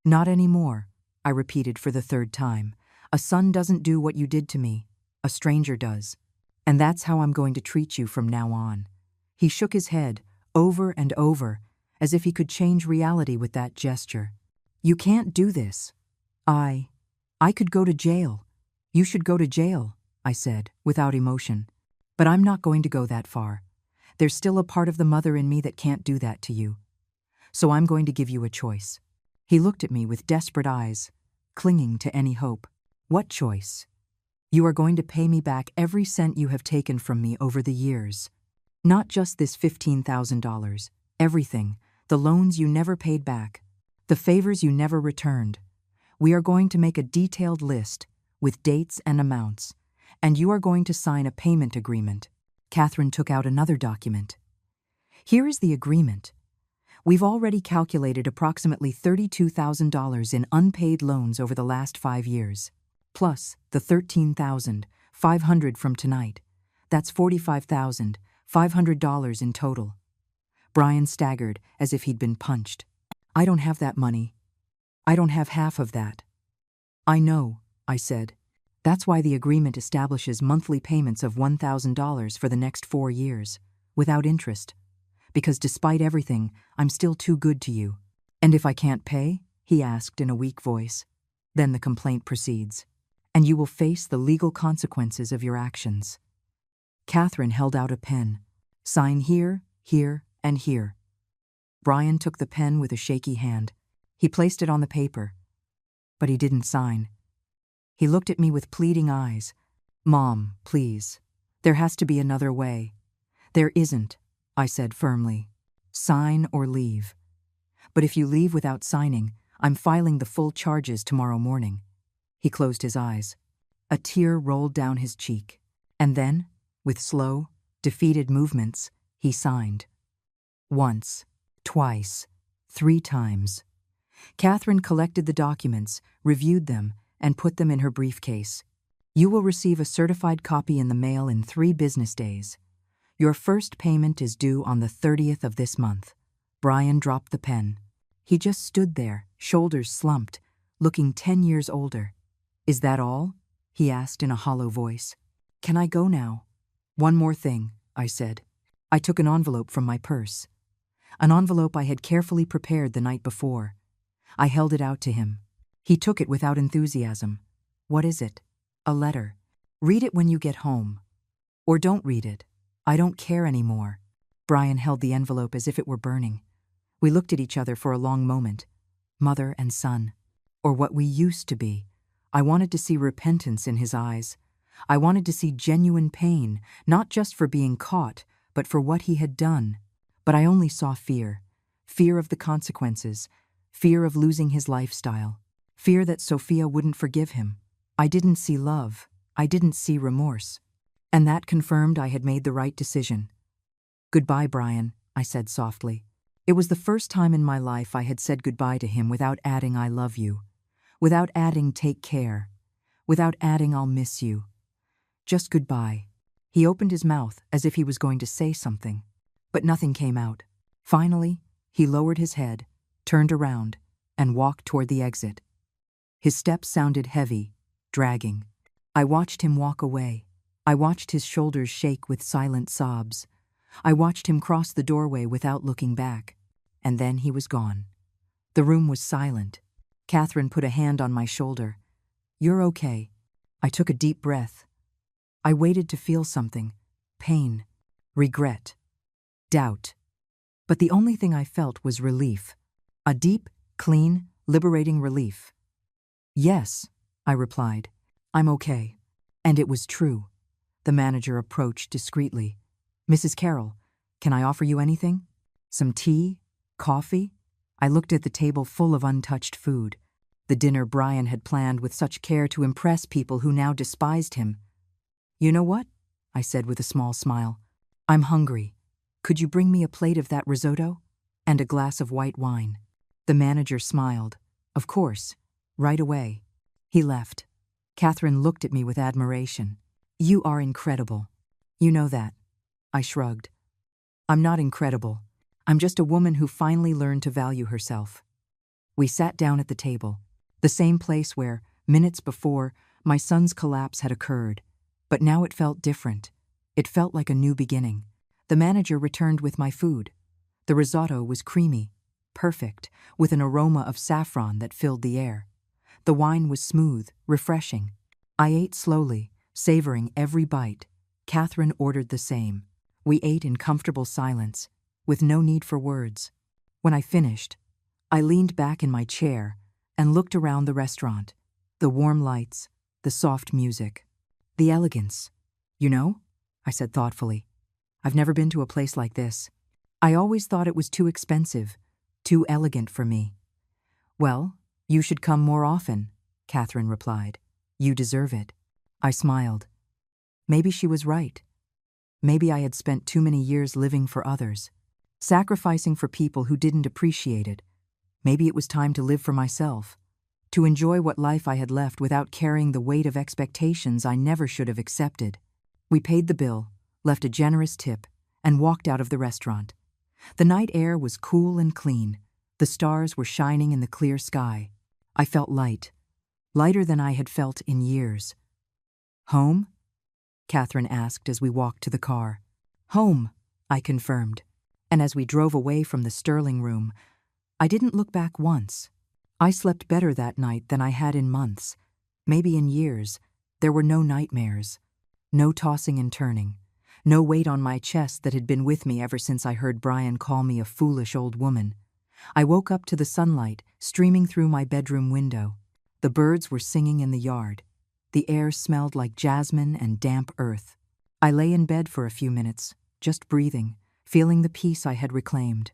Not anymore, I repeated for the third time. A son doesn't do what you did to me. A stranger does. And that's how I'm going to treat you from now on. He shook his head, over and over, as if he could change reality with that gesture. You can't do this. I could go to jail. You should go to jail, I said, without emotion. But I'm not going to go that far. There's still a part of the mother in me that can't do that to you. So I'm going to give you a choice. He looked at me with desperate eyes, clinging to any hope. What choice? You are going to pay me back every cent you have taken from me over the years. Not just this $15,000. Everything. The loans you never paid back. The favors you never returned. We are going to make a detailed list with dates and amounts, and you are going to sign a payment agreement. Catherine took out another document. Here is the agreement. We've already calculated approximately $32,000 in unpaid loans over the last 5 years, plus the $13,500 from tonight. That's $45,500 in total. Brian staggered as if he'd been punched. I don't have that money. I don't have half of that. I know, I said. That's why the agreement establishes monthly payments of $1,000 for the next 4 years, without interest. Because despite everything, I'm still too good to you. And if I can't pay? He asked in a weak voice. Then the complaint proceeds. And you will face the legal consequences of your actions. Catherine held out a pen. Sign here, here, and here. Brian took the pen with a shaky hand. He placed it on the paper. But he didn't sign. He looked at me with pleading eyes. Mom, please. There has to be another way. There isn't, I said firmly. Sign or leave. But if you leave without signing, I'm filing the full charges tomorrow morning. He closed his eyes. A tear rolled down his cheek. And then, with slow, defeated movements, he signed. Once, twice, 3 times. Catherine collected the documents, reviewed them, and put them in her briefcase. You will receive a certified copy in the mail in 3 business days. Your first payment is due on the 30th of this month. Brian dropped the pen. He just stood there, shoulders slumped, looking 10 years older. Is that all? He asked in a hollow voice. Can I go now? One more thing, I said. I took an envelope from my purse. An envelope I had carefully prepared the night before. I held it out to him. He took it without enthusiasm. What is it? A letter. Read it when you get home. Or don't read it. I don't care anymore. Brian held the envelope as if it were burning. We looked at each other for a long moment. Mother and son. Or what we used to be. I wanted to see repentance in his eyes. I wanted to see genuine pain, not just for being caught, but for what he had done. But I only saw fear. Fear of the consequences. Fear of losing his lifestyle. Fear that Sophia wouldn't forgive him. I didn't see love. I didn't see remorse. And that confirmed I had made the right decision. Goodbye, Brian, I said softly. It was the first time in my life I had said goodbye to him without adding I love you. Without adding take care. Without adding I'll miss you. Just goodbye. He opened his mouth as if he was going to say something. But nothing came out. Finally, he lowered his head, turned around, and walked toward the exit. His steps sounded heavy, dragging. I watched him walk away. I watched his shoulders shake with silent sobs. I watched him cross the doorway without looking back. And then he was gone. The room was silent. Catherine put a hand on my shoulder. You're okay. I took a deep breath. I waited to feel something. Pain. Regret. Doubt. But the only thing I felt was relief. A deep, clean, liberating relief. Yes, I replied. I'm okay. And it was true. The manager approached discreetly. Mrs. Carroll, can I offer you anything? Some tea? Coffee? I looked at the table full of untouched food. The dinner Brian had planned with such care to impress people who now despised him. You know what? I said with a small smile. I'm hungry. Could you bring me a plate of that risotto? And a glass of white wine. The manager smiled. Of course. Right away. He left. Catherine looked at me with admiration. You are incredible. You know that. I shrugged. I'm not incredible. I'm just a woman who finally learned to value herself. We sat down at the table, the same place where, minutes before, my son's collapse had occurred. But now it felt different. It felt like a new beginning. The manager returned with my food. The risotto was creamy, perfect, with an aroma of saffron that filled the air. The wine was smooth, refreshing. I ate slowly, savoring every bite. Catherine ordered the same. We ate in comfortable silence, with no need for words. When I finished, I leaned back in my chair and looked around the restaurant. The warm lights, the soft music, the elegance. You know, I said thoughtfully, I've never been to a place like this. I always thought it was too expensive, too elegant for me. Well, you should come more often, Catherine replied. You deserve it. I smiled. Maybe she was right. Maybe I had spent too many years living for others, sacrificing for people who didn't appreciate it. Maybe it was time to live for myself, to enjoy what life I had left without carrying the weight of expectations I never should have accepted. We paid the bill, left a generous tip, and walked out of the restaurant. The night air was cool and clean. The stars were shining in the clear sky. I felt light, lighter than I had felt in years. Home? Catherine asked as we walked to the car. Home, I confirmed. And as we drove away from the Sterling room, I didn't look back once. I slept better that night than I had in months, maybe in years. There were no nightmares, no tossing and turning, no weight on my chest that had been with me ever since I heard Brian call me a foolish old woman. I woke up to the sunlight streaming through my bedroom window. The birds were singing in the yard. The air smelled like jasmine and damp earth. I lay in bed for a few minutes, just breathing, feeling the peace I had reclaimed.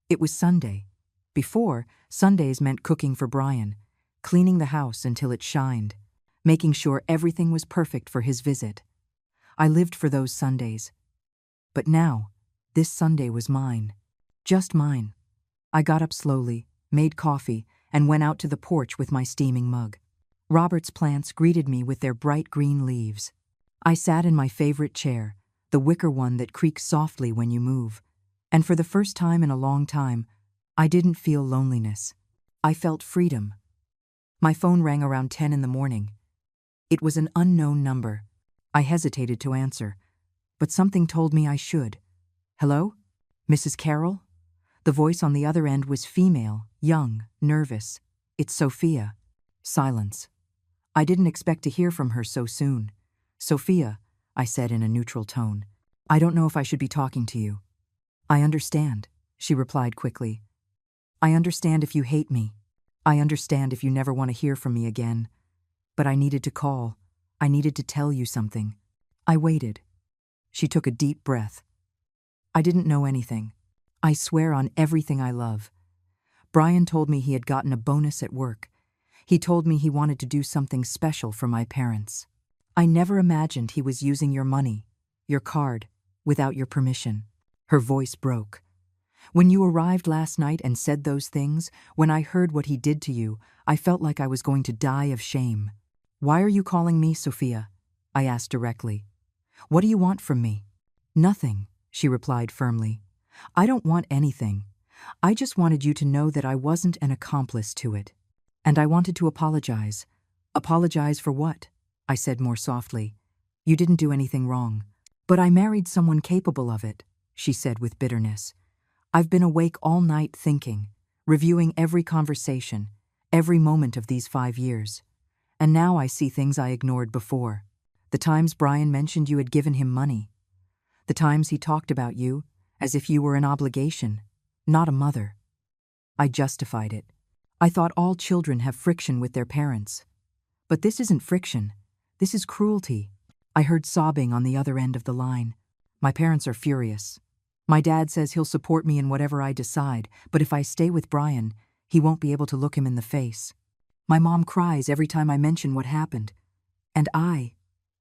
It was Sunday. Before, Sundays meant cooking for Brian, cleaning the house until it shined, making sure everything was perfect for his visit. I lived for those Sundays. But now, this Sunday was mine. Just mine. I got up slowly, made coffee, and went out to the porch with my steaming mug. Robert's plants greeted me with their bright green leaves. I sat in my favorite chair, the wicker one that creaks softly when you move. And for the first time in a long time, I didn't feel loneliness. I felt freedom. My phone rang around 10 in the morning. It was an unknown number. I hesitated to answer, but something told me I should. Hello? Mrs. Carroll? The voice on the other end was female, young, nervous. It's Sophia. Silence. I didn't expect to hear from her so soon. Sophia, I said in a neutral tone. I don't know if I should be talking to you. I understand, she replied quickly. I understand if you hate me. I understand if you never want to hear from me again. But I needed to call. I needed to tell you something. I waited. She took a deep breath. I didn't know anything. I swear on everything I love. Brian told me he had gotten a bonus at work. He told me he wanted to do something special for my parents. I never imagined he was using your money, your card, without your permission. Her voice broke. When you arrived last night and said those things, when I heard what he did to you, I felt like I was going to die of shame. Why are you calling me Sophia? I asked directly. What do you want from me? Nothing, she replied firmly. I don't want anything. I just wanted you to know that I wasn't an accomplice to it. And I wanted to apologize. Apologize for what? I said more softly. You didn't do anything wrong. But I married someone capable of it, she said with bitterness. I've been awake all night thinking, reviewing every conversation, every moment of these 5 years. And now I see things I ignored before. The times Brian mentioned you had given him money. The times he talked about you as if you were an obligation, not a mother. I justified it. I thought all children have friction with their parents. But this isn't friction. This is cruelty. I heard sobbing on the other end of the line. My parents are furious. My dad says he'll support me in whatever I decide, but if I stay with Brian, he won't be able to look him in the face. My mom cries every time I mention what happened. And I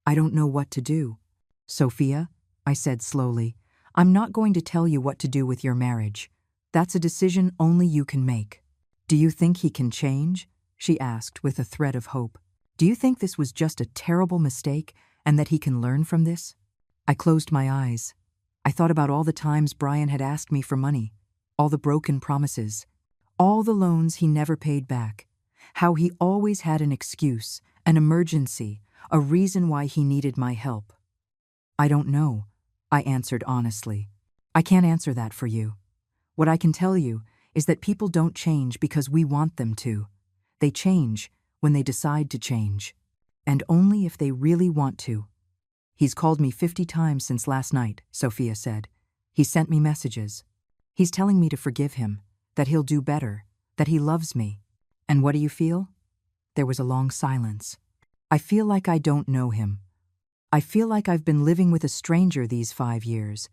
I don't know what to do. Sophia, I said slowly, I'm not going to tell you what to do with your marriage. That's a decision only you can make. Do you think he can change? She asked with a thread of hope. Do you think this was just a terrible mistake and that he can learn from this? I closed my eyes. I thought about all the times Brian had asked me for money, all the broken promises, all the loans he never paid back, how he always had an excuse, an emergency, a reason why he needed my help. I don't know, I answered honestly. I can't answer that for you. What I can tell you is that people don't change because we want them to. They change when they decide to change, and only if they really want to. He's called me 50 times since last night, Sophia said. He sent me messages. He's telling me to forgive him, that he'll do better, that he loves me. And what do you feel? There was a long silence. I feel like I don't know him. I feel like I've been living with a stranger these 5 years.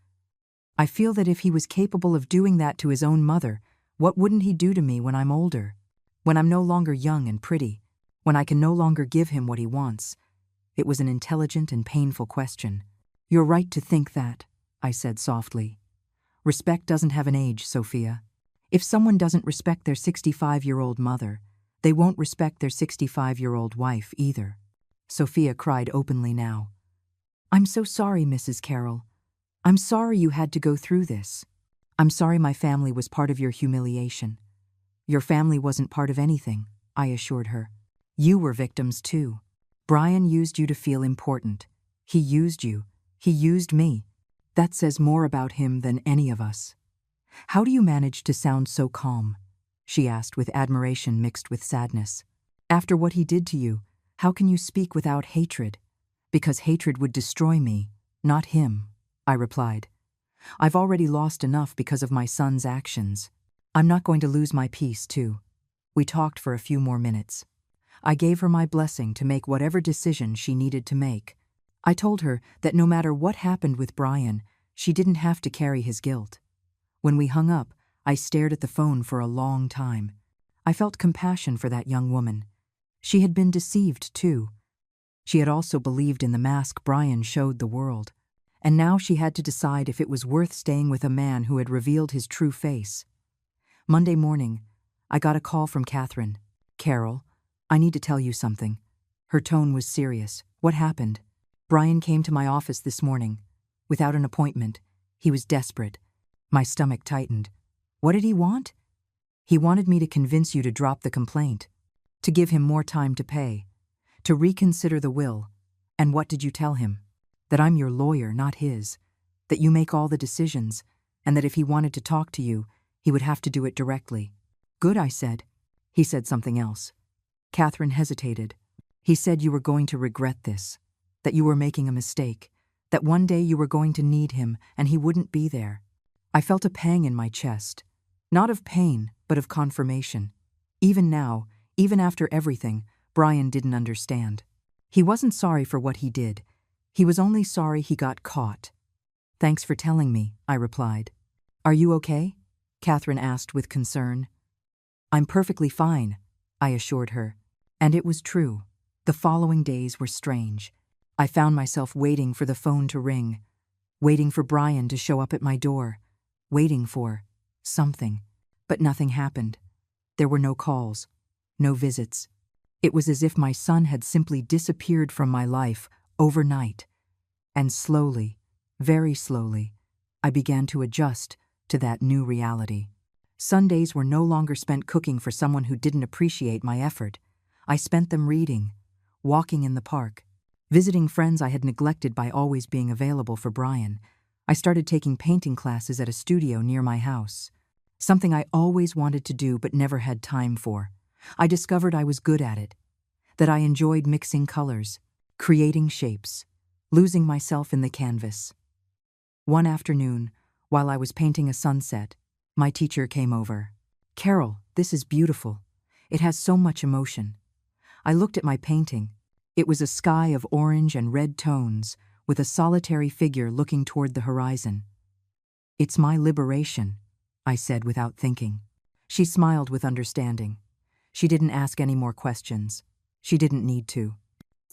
I feel that if he was capable of doing that to his own mother, what wouldn't he do to me when I'm older? When I'm no longer young and pretty? When I can no longer give him what he wants? It was an intelligent and painful question. You're right to think that, I said softly. Respect doesn't have an age, Sophia. If someone doesn't respect their 65-year-old mother, they won't respect their 65-year-old wife either. Sophia cried openly now. I'm so sorry, Mrs. Carroll. I'm sorry you had to go through this. I'm sorry my family was part of your humiliation. Your family wasn't part of anything, I assured her. You were victims too. Brian used you to feel important. He used you. He used me. That says more about him than any of us. How do you manage to sound so calm? She asked with admiration mixed with sadness. After what he did to you, how can you speak without hatred? Because hatred would destroy me, not him, I replied. I've already lost enough because of my son's actions. I'm not going to lose my peace, too. We talked for a few more minutes. I gave her my blessing to make whatever decision she needed to make. I told her that no matter what happened with Brian, she didn't have to carry his guilt. When we hung up, I stared at the phone for a long time. I felt compassion for that young woman. She had been deceived, too. She had also believed in the mask Brian showed the world. And now she had to decide if it was worth staying with a man who had revealed his true face. Monday morning, I got a call from Catherine. Carol, I need to tell you something. Her tone was serious. What happened? Brian came to my office this morning. Without an appointment. He was desperate. My stomach tightened. What did he want? He wanted me to convince you to drop the complaint, to give him more time to pay, to reconsider the will. And what did you tell him? That I'm your lawyer, not his, that you make all the decisions, and that if he wanted to talk to you, he would have to do it directly. Good, I said. He said something else. Catherine hesitated. He said you were going to regret this, that you were making a mistake, that one day you were going to need him and he wouldn't be there. I felt a pang in my chest, not of pain, but of confirmation. Even now, even after everything, Brian didn't understand. He wasn't sorry for what he did. He was only sorry he got caught. Thanks for telling me, I replied. Are you okay? Catherine asked with concern. I'm perfectly fine, I assured her. And it was true. The following days were strange. I found myself waiting for the phone to ring, waiting for Brian to show up at my door, waiting for something. But nothing happened. There were no calls, no visits. It was as if my son had simply disappeared from my life overnight. And slowly, very slowly, I began to adjust to that new reality. Sundays were no longer spent cooking for someone who didn't appreciate my effort. I spent them reading, walking in the park, visiting friends I had neglected by always being available for Brian. I started taking painting classes at a studio near my house, something I always wanted to do but never had time for. I discovered I was good at it, that I enjoyed mixing colors, creating shapes, losing myself in the canvas. One afternoon, while I was painting a sunset, my teacher came over. Carol, this is beautiful. It has so much emotion. I looked at my painting. It was a sky of orange and red tones, with a solitary figure looking toward the horizon. It's my liberation, I said without thinking. She smiled with understanding. She didn't ask any more questions. She didn't need to.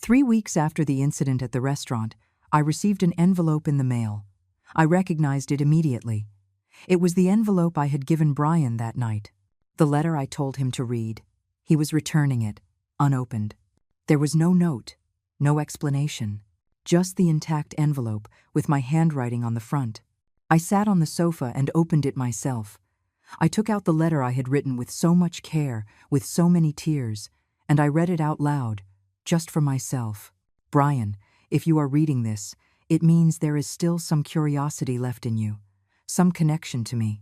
3 weeks after the incident at the restaurant, I received an envelope in the mail. I recognized it immediately. It was the envelope I had given Brian that night. The letter I told him to read. He was returning it, unopened. There was no note, no explanation, just the intact envelope with my handwriting on the front. I sat on the sofa and opened it myself. I took out the letter I had written with so much care, with so many tears, and I read it out loud, just for myself. Brian, if you are reading this, it means there is still some curiosity left in you, some connection to me.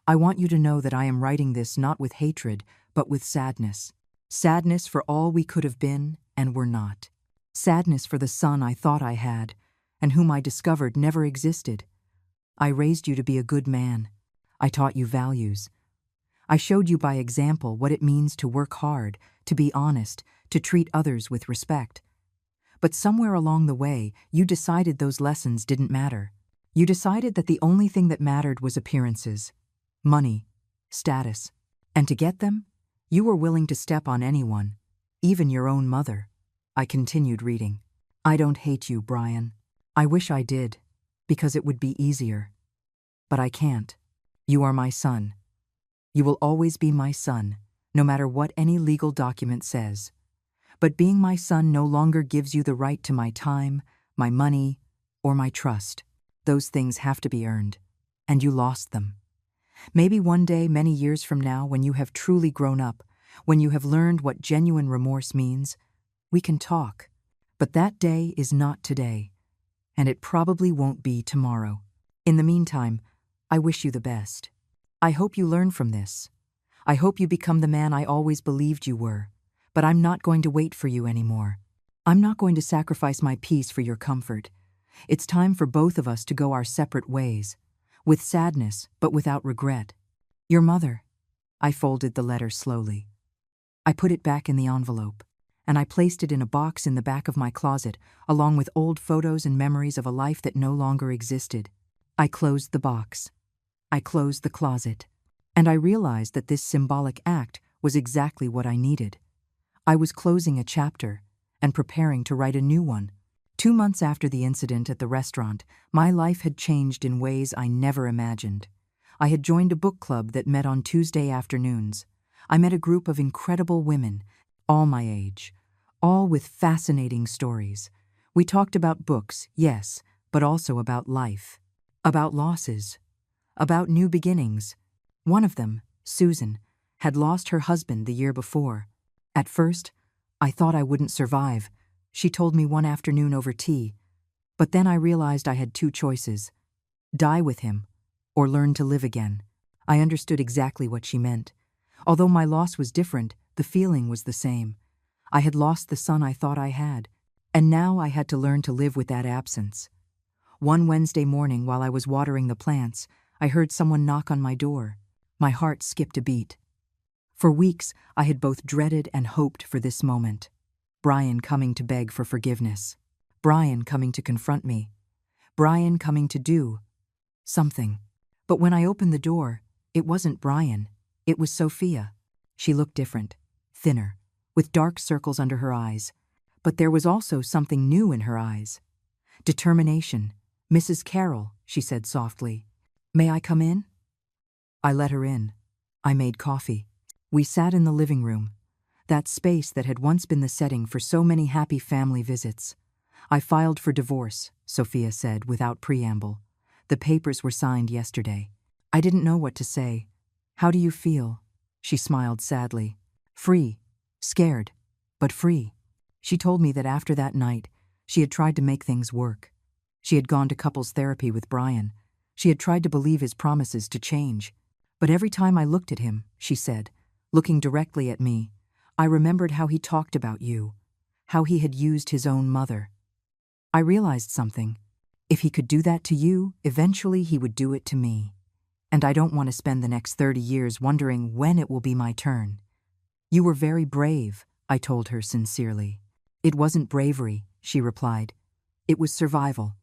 I want you to know that I am writing this not with hatred, but with sadness. Sadness for all we could have been and were not. Sadness for the son I thought I had, and whom I discovered never existed. I raised you to be a good man. I taught you values. I showed you by example what it means to work hard, to be honest, to treat others with respect. But somewhere along the way, you decided those lessons didn't matter. You decided that the only thing that mattered was appearances, money, status. And to get them, you were willing to step on anyone, even your own mother. I continued reading. I don't hate you, Brian. I wish I did, because it would be easier. But I can't. You are my son. You will always be my son, no matter what any legal document says. But being my son no longer gives you the right to my time, my money, or my trust. Those things have to be earned, and you lost them. Maybe one day, many years from now, when you have truly grown up, when you have learned what genuine remorse means, we can talk. But that day is not today, and it probably won't be tomorrow. In the meantime, I wish you the best. I hope you learn from this. I hope you become the man I always believed you were, but I'm not going to wait for you anymore. I'm not going to sacrifice my peace for your comfort. It's time for both of us to go our separate ways, with sadness but without regret. Your mother. I folded the letter slowly. I put it back in the envelope, and I placed it in a box in the back of my closet, along with old photos and memories of a life that no longer existed. I closed the box. I closed the closet, and I realized that this symbolic act was exactly what I needed. I was closing a chapter and preparing to write a new one. 2 months after the incident at the restaurant, my life had changed in ways I never imagined. I had joined a book club that met on Tuesday afternoons. I met a group of incredible women, all my age, all with fascinating stories. We talked about books, yes, but also about life, about losses, about new beginnings. One of them, Susan, had lost her husband the year before. At first, I thought I wouldn't survive. She told me one afternoon over tea. But then I realized I had 2 choices: die with him or learn to live again. I understood exactly what she meant. Although my loss was different, the feeling was the same. I had lost the son I thought I had, and now I had to learn to live with that absence. One Wednesday morning, while I was watering the plants, I heard someone knock on my door. My heart skipped a beat. For weeks, I had both dreaded and hoped for this moment. Brian coming to beg for forgiveness. Brian coming to confront me. Brian coming to do something. But when I opened the door, it wasn't Brian. It was Sophia. She looked different, thinner, with dark circles under her eyes. But there was also something new in her eyes. Determination. "Mrs. Carroll," she said softly. "May I come in?" I let her in. I made coffee. We sat in the living room, that space that had once been the setting for so many happy family visits. "I filed for divorce," Sophia said without preamble. "The papers were signed yesterday." I didn't know what to say. "How do you feel?" She smiled sadly. "Free. Scared, but free." She told me that after that night, she had tried to make things work. She had gone to couples therapy with Brian. She had tried to believe his promises to change. But every time I looked at him, she said, looking directly at me, I remembered how he talked about you, how he had used his own mother. I realized something. If he could do that to you, eventually he would do it to me. And I don't want to spend the next 30 years wondering when it will be my turn. "You were very brave," I told her sincerely. "It wasn't bravery," she replied. "It was survival."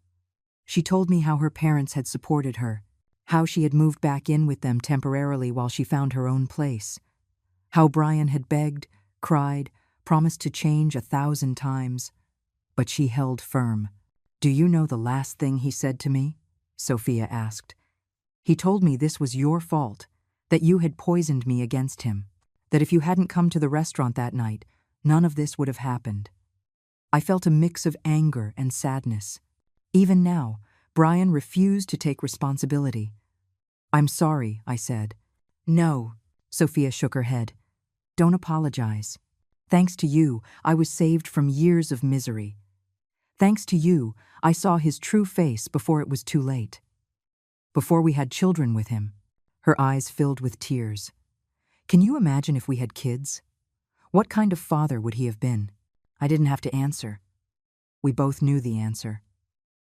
She told me how her parents had supported her, how she had moved back in with them temporarily while she found her own place, how Brian had begged, cried, promised to change 1,000 times, but she held firm. "Do you know the last thing he said to me?" Sophia asked. "He told me this was your fault, that you had poisoned me against him, that if you hadn't come to the restaurant that night, none of this would have happened." I felt a mix of anger and sadness. Even now, Brian refused to take responsibility. "I'm sorry," I said. "No," Sophia shook her head. "Don't apologize. Thanks to you, I was saved from years of misery. Thanks to you, I saw his true face before it was too late. Before we had children with him." Her eyes filled with tears. "Can you imagine if we had kids? What kind of father would he have been?" I didn't have to answer. We both knew the answer.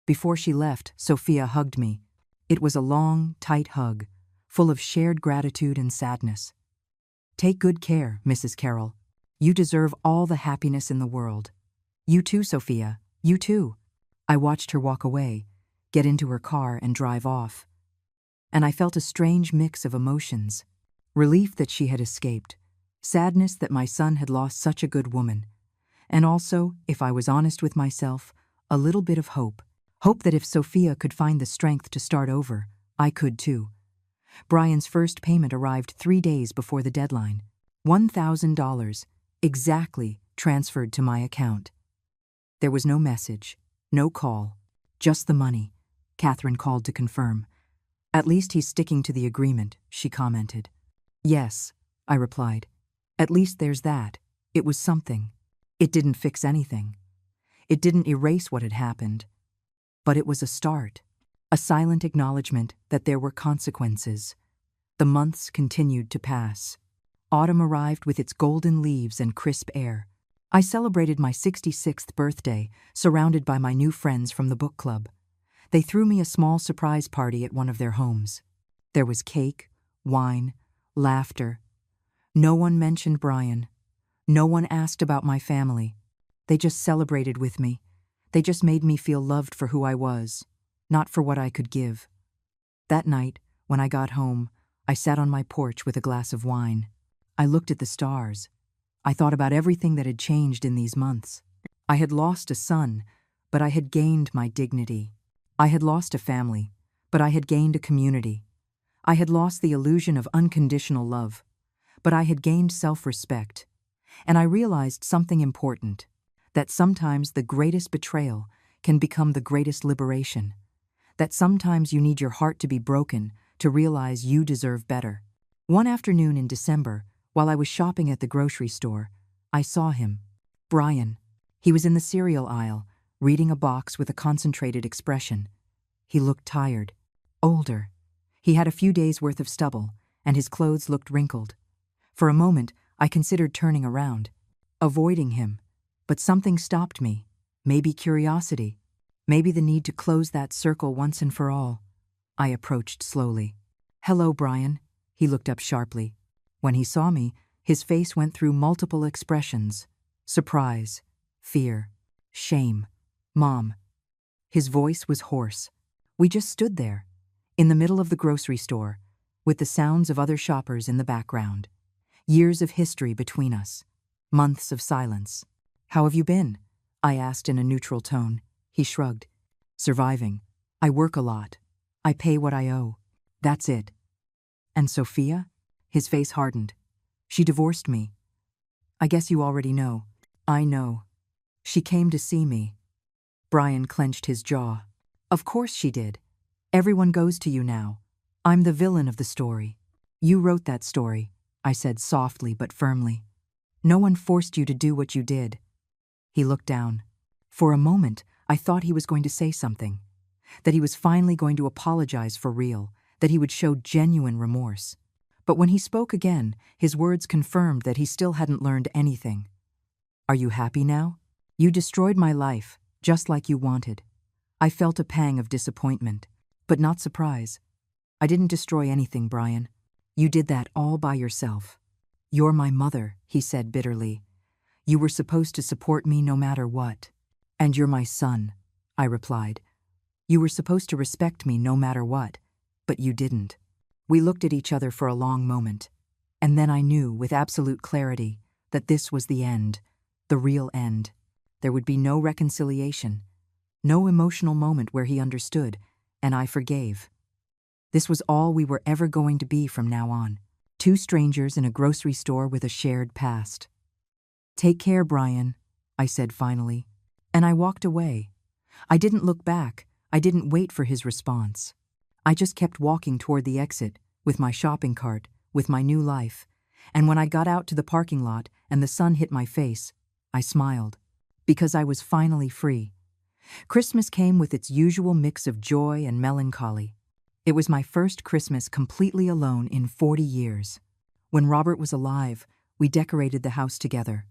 Before she left, Sophia hugged me. It was a long, tight hug, full of shared gratitude and sadness. "Take good care, Mrs. Carroll. You deserve all the happiness in the world. You too, Sophia, you too." I watched her walk away, get into her car and drive off. And I felt a strange mix of emotions. Relief that she had escaped, sadness that my son had lost such a good woman, and also, if I was honest with myself, a little bit of hope. Hope that if Sophia could find the strength to start over, I could too. Brian's first payment arrived 3 days before the deadline. $1,000, exactly, transferred to my account. There was no message, no call, just the money. Catherine called to confirm. "At least he's sticking to the agreement," she commented. "Yes," I replied. "At least there's that. It was something. It didn't fix anything. It didn't erase what had happened. But it was a start, a silent acknowledgement that there were consequences." The months continued to pass. Autumn arrived with its golden leaves and crisp air. I celebrated my 66th birthday, surrounded by my new friends from the book club. They threw me a small surprise party at one of their homes. There was cake, wine, laughter. No one mentioned Brian. No one asked about my family. They just celebrated with me. They just made me feel loved for who I was, not for what I could give. That night, when I got home, I sat on my porch with a glass of wine. I looked at the stars. I thought about everything that had changed in these months. I had lost a son, but I had gained my dignity. I had lost a family, but I had gained a community. I had lost the illusion of unconditional love, but I had gained self-respect. And I realized something important, that sometimes the greatest betrayal can become the greatest liberation, that sometimes you need your heart to be broken to realize you deserve better. One afternoon in December, while I was shopping at the grocery store, I saw him, Brian. He was in the cereal aisle, reading a box with a concentrated expression. He looked tired, older. He had a few days' worth of stubble, and his clothes looked wrinkled. For a moment, I considered turning around, avoiding him, but something stopped me. Maybe curiosity, maybe the need to close that circle once and for all. I approached slowly. "Hello, Brian." He looked up sharply. When he saw me, his face went through multiple expressions: surprise, fear, shame, Mom. His voice was hoarse. We just stood there, in the middle of the grocery store, with the sounds of other shoppers in the background. Years of history between us. Months of silence. "How have you been?" I asked in a neutral tone. He shrugged. "Surviving. I work a lot. I pay what I owe. That's it." "And Sophia?" His face hardened. "She divorced me. I guess you already know." "I know. She came to see me." Brian clenched his jaw. "Of course she did. Everyone goes to you now. I'm the villain of the story." "You wrote that story," I said softly but firmly. "No one forced you to do what you did." He looked down. For a moment, I thought he was going to say something, that he was finally going to apologize for real, that he would show genuine remorse. But when he spoke again, his words confirmed that he still hadn't learned anything. "Are you happy now? You destroyed my life, just like you wanted." I felt a pang of disappointment, but not surprise. "I didn't destroy anything, Brian. You did that all by yourself." "You're my mother," he said bitterly. "You were supposed to support me no matter what." "And you're my son," I replied. "You were supposed to respect me no matter what, but you didn't." We looked at each other for a long moment, and then I knew with absolute clarity that this was the end, the real end. There would be no reconciliation, no emotional moment where he understood, and I forgave. This was all we were ever going to be from now on. Two strangers in a grocery store with a shared past. "Take care, Brian," I said finally, and I walked away. I didn't look back. I didn't wait for his response. I just kept walking toward the exit, with my shopping cart, with my new life, and when I got out to the parking lot and the sun hit my face, I smiled, because I was finally free. Christmas came with its usual mix of joy and melancholy. It was my first Christmas completely alone in 40 years. When Robert was alive, we decorated the house together.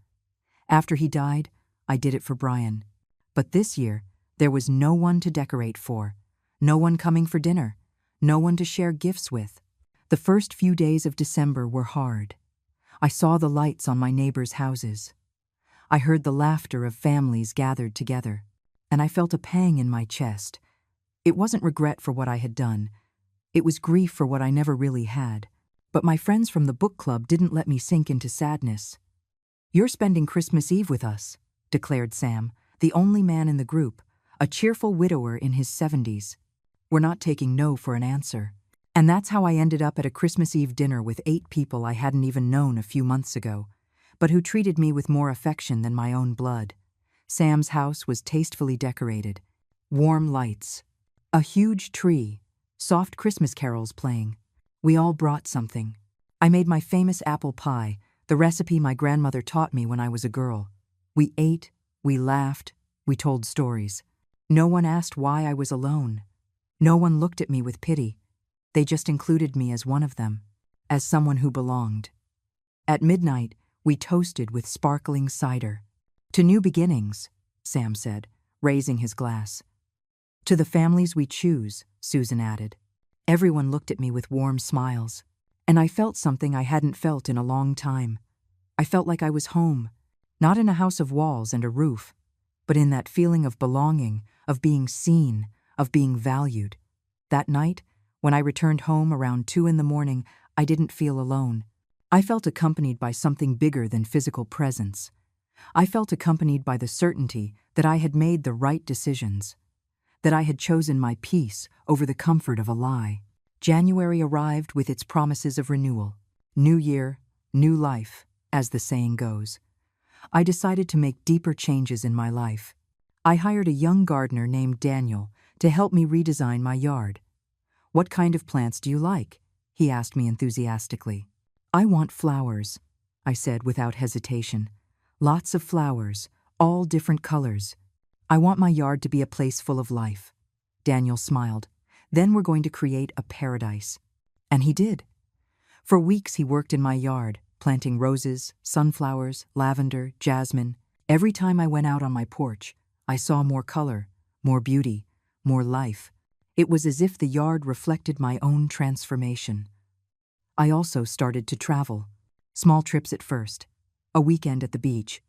After he died, I did it for Brian. But this year, there was no one to decorate for, no one coming for dinner, no one to share gifts with. The first few days of December were hard. I saw the lights on my neighbors' houses. I heard the laughter of families gathered together, and I felt a pang in my chest. It wasn't regret for what I had done. It was grief for what I never really had. But my friends from the book club didn't let me sink into sadness. "You're spending Christmas Eve with us," declared Sam, the only man in the group, a cheerful widower in his 70s. We're not taking no for an answer. And that's how I ended up at a Christmas Eve dinner with 8 people I hadn't even known a few months ago, but who treated me with more affection than my own blood. Sam's house was tastefully decorated. Warm lights. A huge tree. Soft Christmas carols playing. We all brought something. I made my famous apple pie, the recipe my grandmother taught me when I was a girl. We ate, we laughed, we told stories. No one asked why I was alone. No one looked at me with pity. They just included me as one of them, as someone who belonged. At midnight, we toasted with sparkling cider. "To new beginnings," Sam said, raising his glass. "To the families we choose," Susan added. Everyone looked at me with warm smiles, and I felt something I hadn't felt in a long time. I felt like I was home, not in a house of walls and a roof, but in that feeling of belonging, of being seen, of being valued. That night, when I returned home around 2 in the morning, I didn't feel alone. I felt accompanied by something bigger than physical presence. I felt accompanied by the certainty that I had made the right decisions, that I had chosen my peace over the comfort of a lie. January arrived with its promises of renewal. New year, new life, as the saying goes. I decided to make deeper changes in my life. I hired a young gardener named Daniel to help me redesign my yard. "What kind of plants do you like?" he asked me enthusiastically. "I want flowers," I said without hesitation. "Lots of flowers, all different colors. I want my yard to be a place full of life." Daniel smiled. "Then we're going to create a paradise." And he did. For weeks he worked in my yard, planting roses, sunflowers, lavender, jasmine. Every time I went out on my porch, I saw more color, more beauty, more life. It was as if the yard reflected my own transformation. I also started to travel. Small trips at first. A weekend at the beach.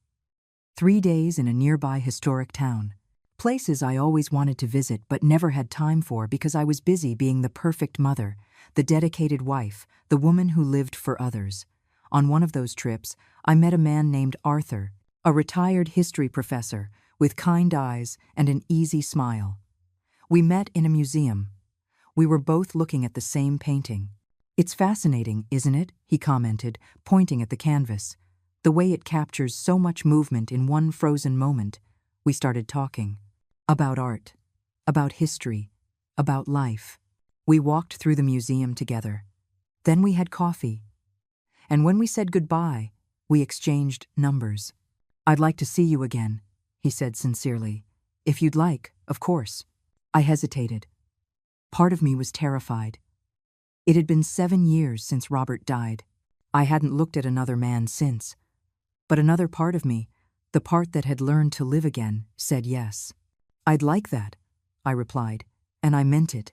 3 days in a nearby historic town. Places I always wanted to visit but never had time for because I was busy being the perfect mother, the dedicated wife, the woman who lived for others. On one of those trips, I met a man named Arthur, a retired history professor with kind eyes and an easy smile. We met in a museum. We were both looking at the same painting. "It's fascinating, isn't it?" he commented, pointing at the canvas. "The way it captures so much movement in one frozen moment." We started talking. About art, about history, about life. We walked through the museum together. Then we had coffee. And when we said goodbye, we exchanged numbers. "I'd like to see you again," he said sincerely. "If you'd like, of course." I hesitated. Part of me was terrified. It had been 7 years since Robert died. I hadn't looked at another man since. But another part of me, the part that had learned to live again, said yes. "I'd like that," I replied, and I meant it.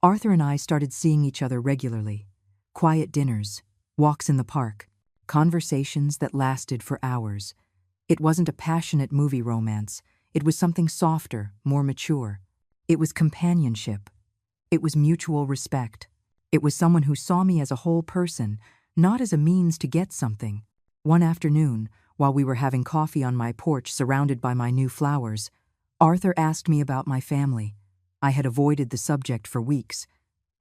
Arthur and I started seeing each other regularly. Quiet dinners, walks in the park, conversations that lasted for hours. It wasn't a passionate movie romance. It was something softer, more mature. It was companionship. It was mutual respect. It was someone who saw me as a whole person, not as a means to get something. One afternoon, while we were having coffee on my porch surrounded by my new flowers, Arthur asked me about my family. I had avoided the subject for weeks,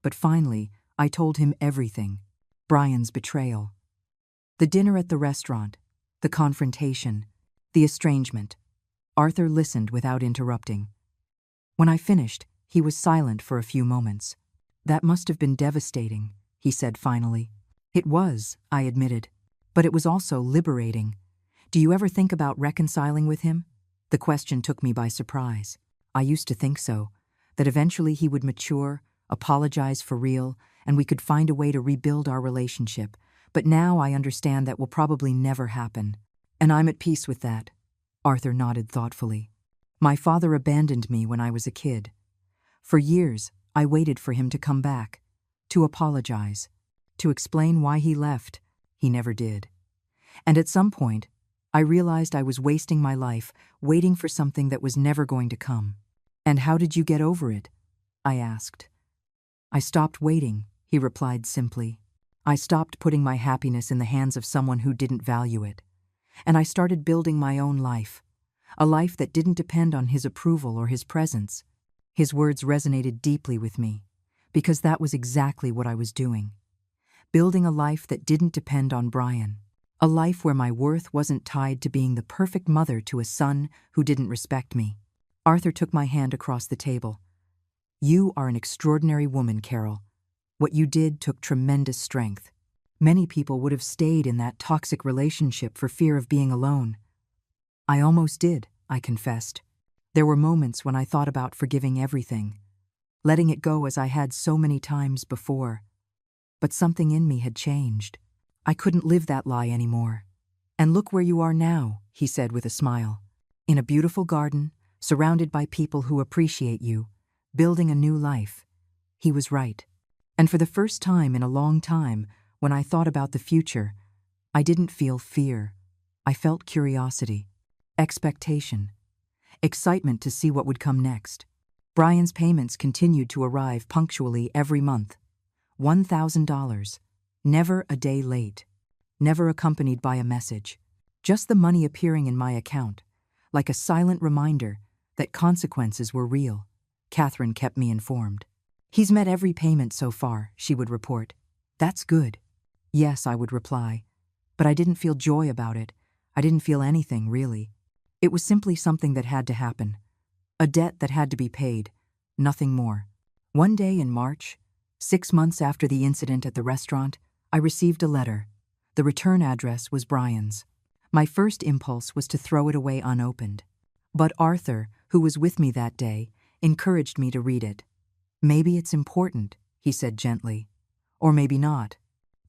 but finally, I told him everything. Brian's betrayal. The dinner at the restaurant, the confrontation, the estrangement. Arthur listened without interrupting. When I finished, he was silent for a few moments. "That must have been devastating," he said finally. "It was," I admitted, "but it was also liberating. Do you ever think about reconciling with him?" The question took me by surprise. I used to think so, that eventually he would mature, apologize for real, and we could find a way to rebuild our relationship. But now I understand that will probably never happen. And I'm at peace with that. Arthur nodded thoughtfully. My father abandoned me when I was a kid. For years, I waited for him to come back, to apologize, to explain why he left. He never did. And at some point, I realized I was wasting my life waiting for something that was never going to come. "And how did you get over it?" I asked. "I stopped waiting," he replied simply. "I stopped putting my happiness in the hands of someone who didn't value it. And I started building my own life, a life that didn't depend on his approval or his presence." His words resonated deeply with me, because that was exactly what I was doing. Building a life that didn't depend on Brian. A life where my worth wasn't tied to being the perfect mother to a son who didn't respect me. Arthur took my hand across the table. "You are an extraordinary woman, Carol. What you did took tremendous strength. Many people would have stayed in that toxic relationship for fear of being alone." "I almost did," I confessed. There were moments when I thought about forgiving everything, letting it go as I had so many times before. But something in me had changed. I couldn't live that lie anymore. "And look where you are now," he said with a smile. "In a beautiful garden, surrounded by people who appreciate you, building a new life." He was right. And for the first time in a long time, when I thought about the future, I didn't feel fear. I felt curiosity, expectation, excitement to see what would come next. Brian's payments continued to arrive punctually every month. $1,000. Never a day late. Never accompanied by a message. Just the money appearing in my account, like a silent reminder that consequences were real. Catherine kept me informed. "He's met every payment so far," she would report. "That's good." "Yes," I would reply. But I didn't feel joy about it. I didn't feel anything, really. It was simply something that had to happen. A debt that had to be paid. Nothing more. One day in March, 6 months after the incident at the restaurant, I received a letter. The return address was Brian's. My first impulse was to throw it away unopened. But Arthur, who was with me that day, encouraged me to read it. "Maybe it's important," he said gently. "Or maybe not.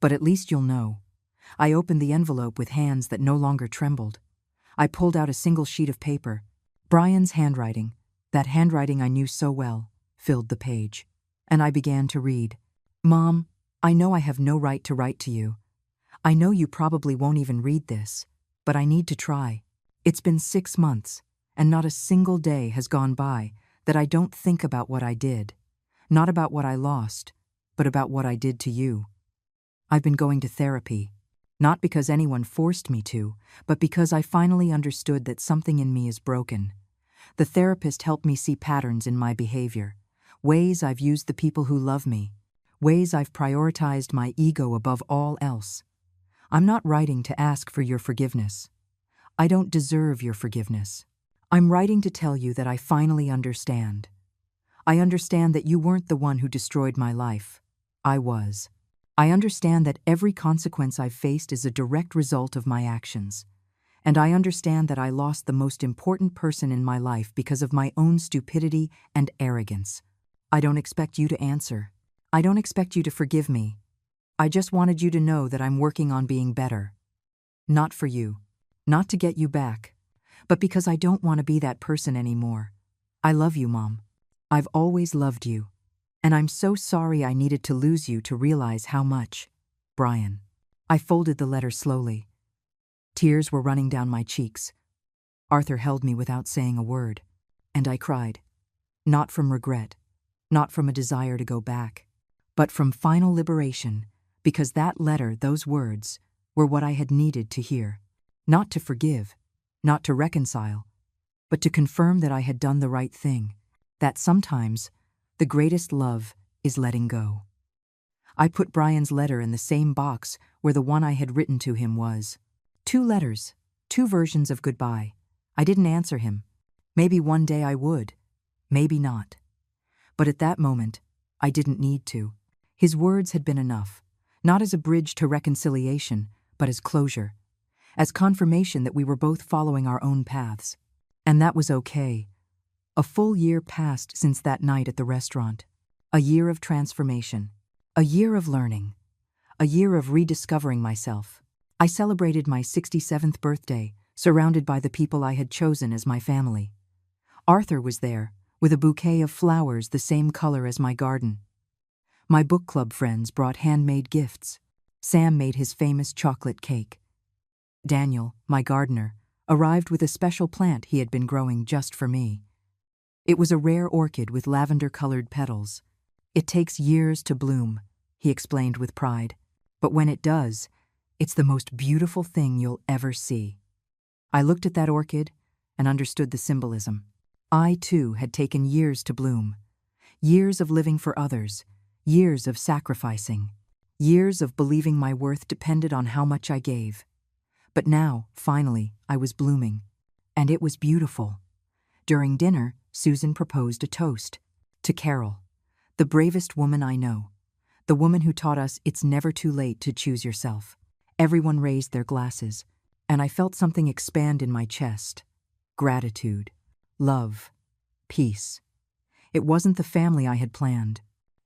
But at least you'll know." I opened the envelope with hands that no longer trembled. I pulled out a single sheet of paper. Brian's handwriting, that handwriting I knew so well, filled the page. And I began to read. "Mom, I know I have no right to write to you. I know you probably won't even read this, but I need to try. It's been 6 months, and not a single day has gone by that I don't think about what I did. Not about what I lost, but about what I did to you. I've been going to therapy, not because anyone forced me to, but because I finally understood that something in me is broken. The therapist helped me see patterns in my behavior, ways I've used the people who love me, ways I've prioritized my ego above all else. I'm not writing to ask for your forgiveness. I don't deserve your forgiveness. I'm writing to tell you that I finally understand. I understand that you weren't the one who destroyed my life. I was. I understand that every consequence I've faced is a direct result of my actions. And I understand that I lost the most important person in my life because of my own stupidity and arrogance. I don't expect you to answer. I don't expect you to forgive me. I just wanted you to know that I'm working on being better. Not for you. Not to get you back. But because I don't want to be that person anymore. I love you, Mom. I've always loved you. And I'm so sorry I needed to lose you to realize how much. Brian." I folded the letter slowly. Tears were running down my cheeks. Arthur held me without saying a word. And I cried. Not from regret, not from a desire to go back, but from final liberation, because that letter, those words, were what I had needed to hear. Not to forgive, not to reconcile, but to confirm that I had done the right thing, that sometimes the greatest love is letting go. I put Brian's letter in the same box where the one I had written to him was. 2 letters, 2 versions of goodbye. I didn't answer him. Maybe one day I would, maybe not. But at that moment, I didn't need to. His words had been enough, not as a bridge to reconciliation, but as closure, as confirmation that we were both following our own paths. And that was okay. A full year passed since that night at the restaurant. A year of transformation. A year of learning. A year of rediscovering myself. I celebrated my 67th birthday, surrounded by the people I had chosen as my family. Arthur was there, with a bouquet of flowers the same color as my garden. My book club friends brought handmade gifts. Sam made his famous chocolate cake. Daniel, my gardener, arrived with a special plant he had been growing just for me. It was a rare orchid with lavender-colored petals. It takes years to bloom, he explained with pride, but when it does, it's the most beautiful thing you'll ever see. I looked at that orchid and understood the symbolism. I, too, had taken years to bloom. Years of living for others. Years of sacrificing. Years of believing my worth depended on how much I gave. But now, finally, I was blooming. And it was beautiful. During dinner, Susan proposed a toast. To Carol, the bravest woman I know. The woman who taught us it's never too late to choose yourself. Everyone raised their glasses, and I felt something expand in my chest. Gratitude. Love. Peace. It wasn't the family I had planned.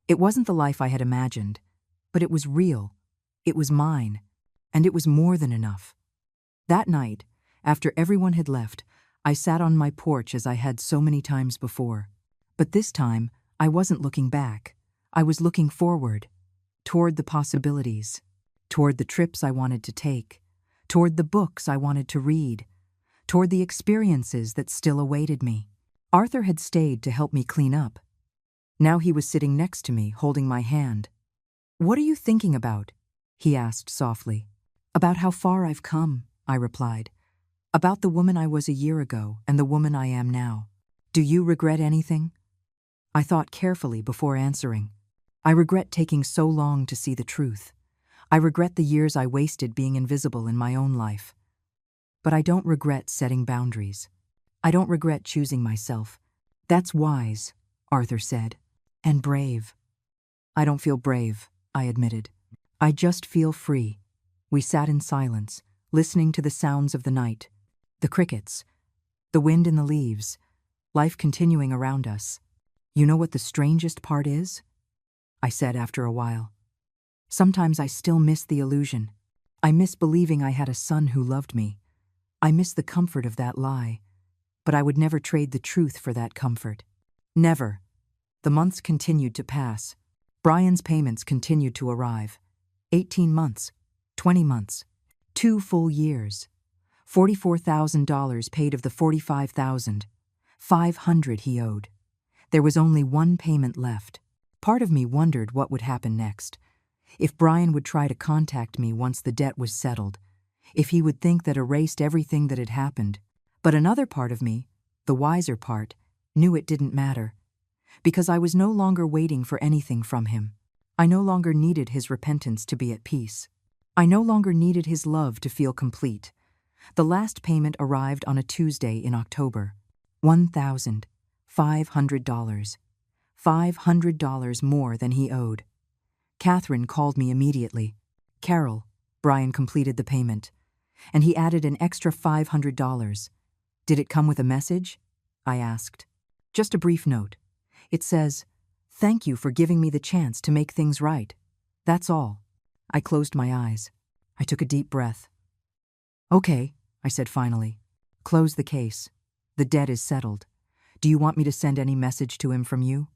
It wasn't the life I had imagined. But it was real. It was mine. And it was more than enough. That night, after everyone had left, I sat on my porch as I had so many times before. But this time, I wasn't looking back. I was looking forward, toward the possibilities, toward the trips I wanted to take, toward the books I wanted to read, toward the experiences that still awaited me. Arthur had stayed to help me clean up. Now he was sitting next to me, holding my hand. "What are you thinking about?" he asked softly. "About how far I've come," I replied. "About the woman I was a year ago and the woman I am now. Do you regret anything?" I thought carefully before answering. I regret taking so long to see the truth. I regret the years I wasted being invisible in my own life. But I don't regret setting boundaries. I don't regret choosing myself. That's wise, Arthur said, and brave. I don't feel brave, I admitted. I just feel free. We sat in silence, listening to the sounds of the night, the crickets, the wind in the leaves, life continuing around us. "You know what the strangest part is?" I said after a while. "Sometimes I still miss the illusion. I miss believing I had a son who loved me. I miss the comfort of that lie. But I would never trade the truth for that comfort. Never." The months continued to pass. Brian's payments continued to arrive. 18 months, 20 months, 2 full years. $44,000 paid of the $45,000. $500 he owed. There was only one payment left. Part of me wondered what would happen next. If Brian would try to contact me once the debt was settled. If he would think that erased everything that had happened. But another part of me, the wiser part, knew it didn't matter. Because I was no longer waiting for anything from him. I no longer needed his repentance to be at peace. I no longer needed his love to feel complete. The last payment arrived on a Tuesday in October. $1,500. $500 more than he owed. Catherine called me immediately. "Carol," Brian completed the payment. And he added an extra $500. "Did it come with a message?" I asked. "Just a brief note. It says, 'Thank you for giving me the chance to make things right.' That's all." I closed my eyes. I took a deep breath. "Okay," I said finally. "Close the case. The debt is settled. Do you want me to send any message to him from you?"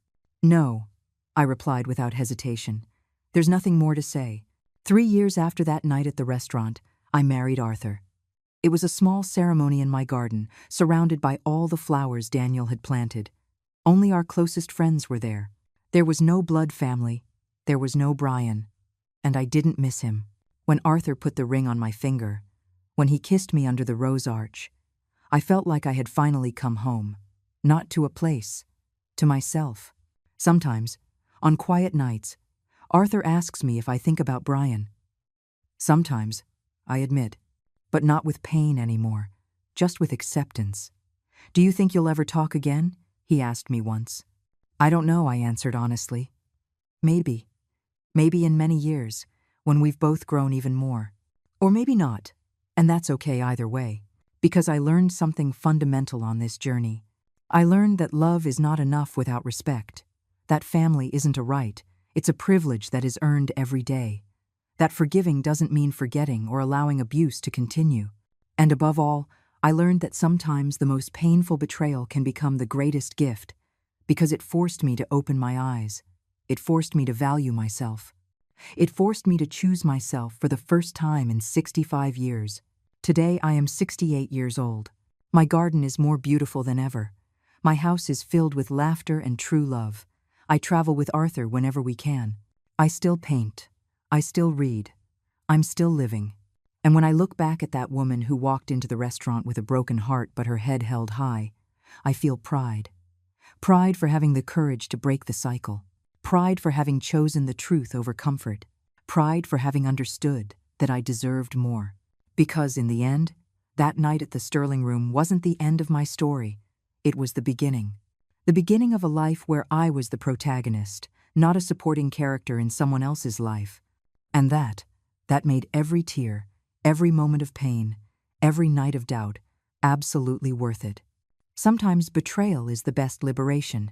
"No," I replied without hesitation. "There's nothing more to say." 3 years after that night at the restaurant, I married Arthur. It was a small ceremony in my garden, surrounded by all the flowers Daniel had planted. Only our closest friends were there. There was no blood family. There was no Brian. And I didn't miss him. When Arthur put the ring on my finger, when he kissed me under the rose arch. I felt like I had finally come home, not to a place, to myself. Sometimes, on quiet nights, Arthur asks me if I think about Brian. Sometimes, I admit, but not with pain anymore, just with acceptance. "Do you think you'll ever talk again?" he asked me once. "I don't know," I answered honestly. Maybe. Maybe in many years, when we've both grown even more. Or maybe not, and that's okay either way, because I learned something fundamental on this journey. I learned that love is not enough without respect. That family isn't a right, it's a privilege that is earned every day. That forgiving doesn't mean forgetting or allowing abuse to continue. And above all, I learned that sometimes the most painful betrayal can become the greatest gift, because it forced me to open my eyes. It forced me to value myself. It forced me to choose myself for the first time in 65 years. Today I am 68 years old. My garden is more beautiful than ever. My house is filled with laughter and true love. I travel with Arthur whenever we can. I still paint. I still read. I'm still living. And when I look back at that woman who walked into the restaurant with a broken heart but her head held high, I feel pride. Pride for having the courage to break the cycle. Pride for having chosen the truth over comfort. Pride for having understood that I deserved more. Because in the end, that night at the Sterling Room wasn't the end of my story. It was the beginning. The beginning of a life where I was the protagonist, not a supporting character in someone else's life. And that made every tear, every moment of pain, every night of doubt, absolutely worth it. Sometimes betrayal is the best liberation,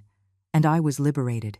and I was liberated.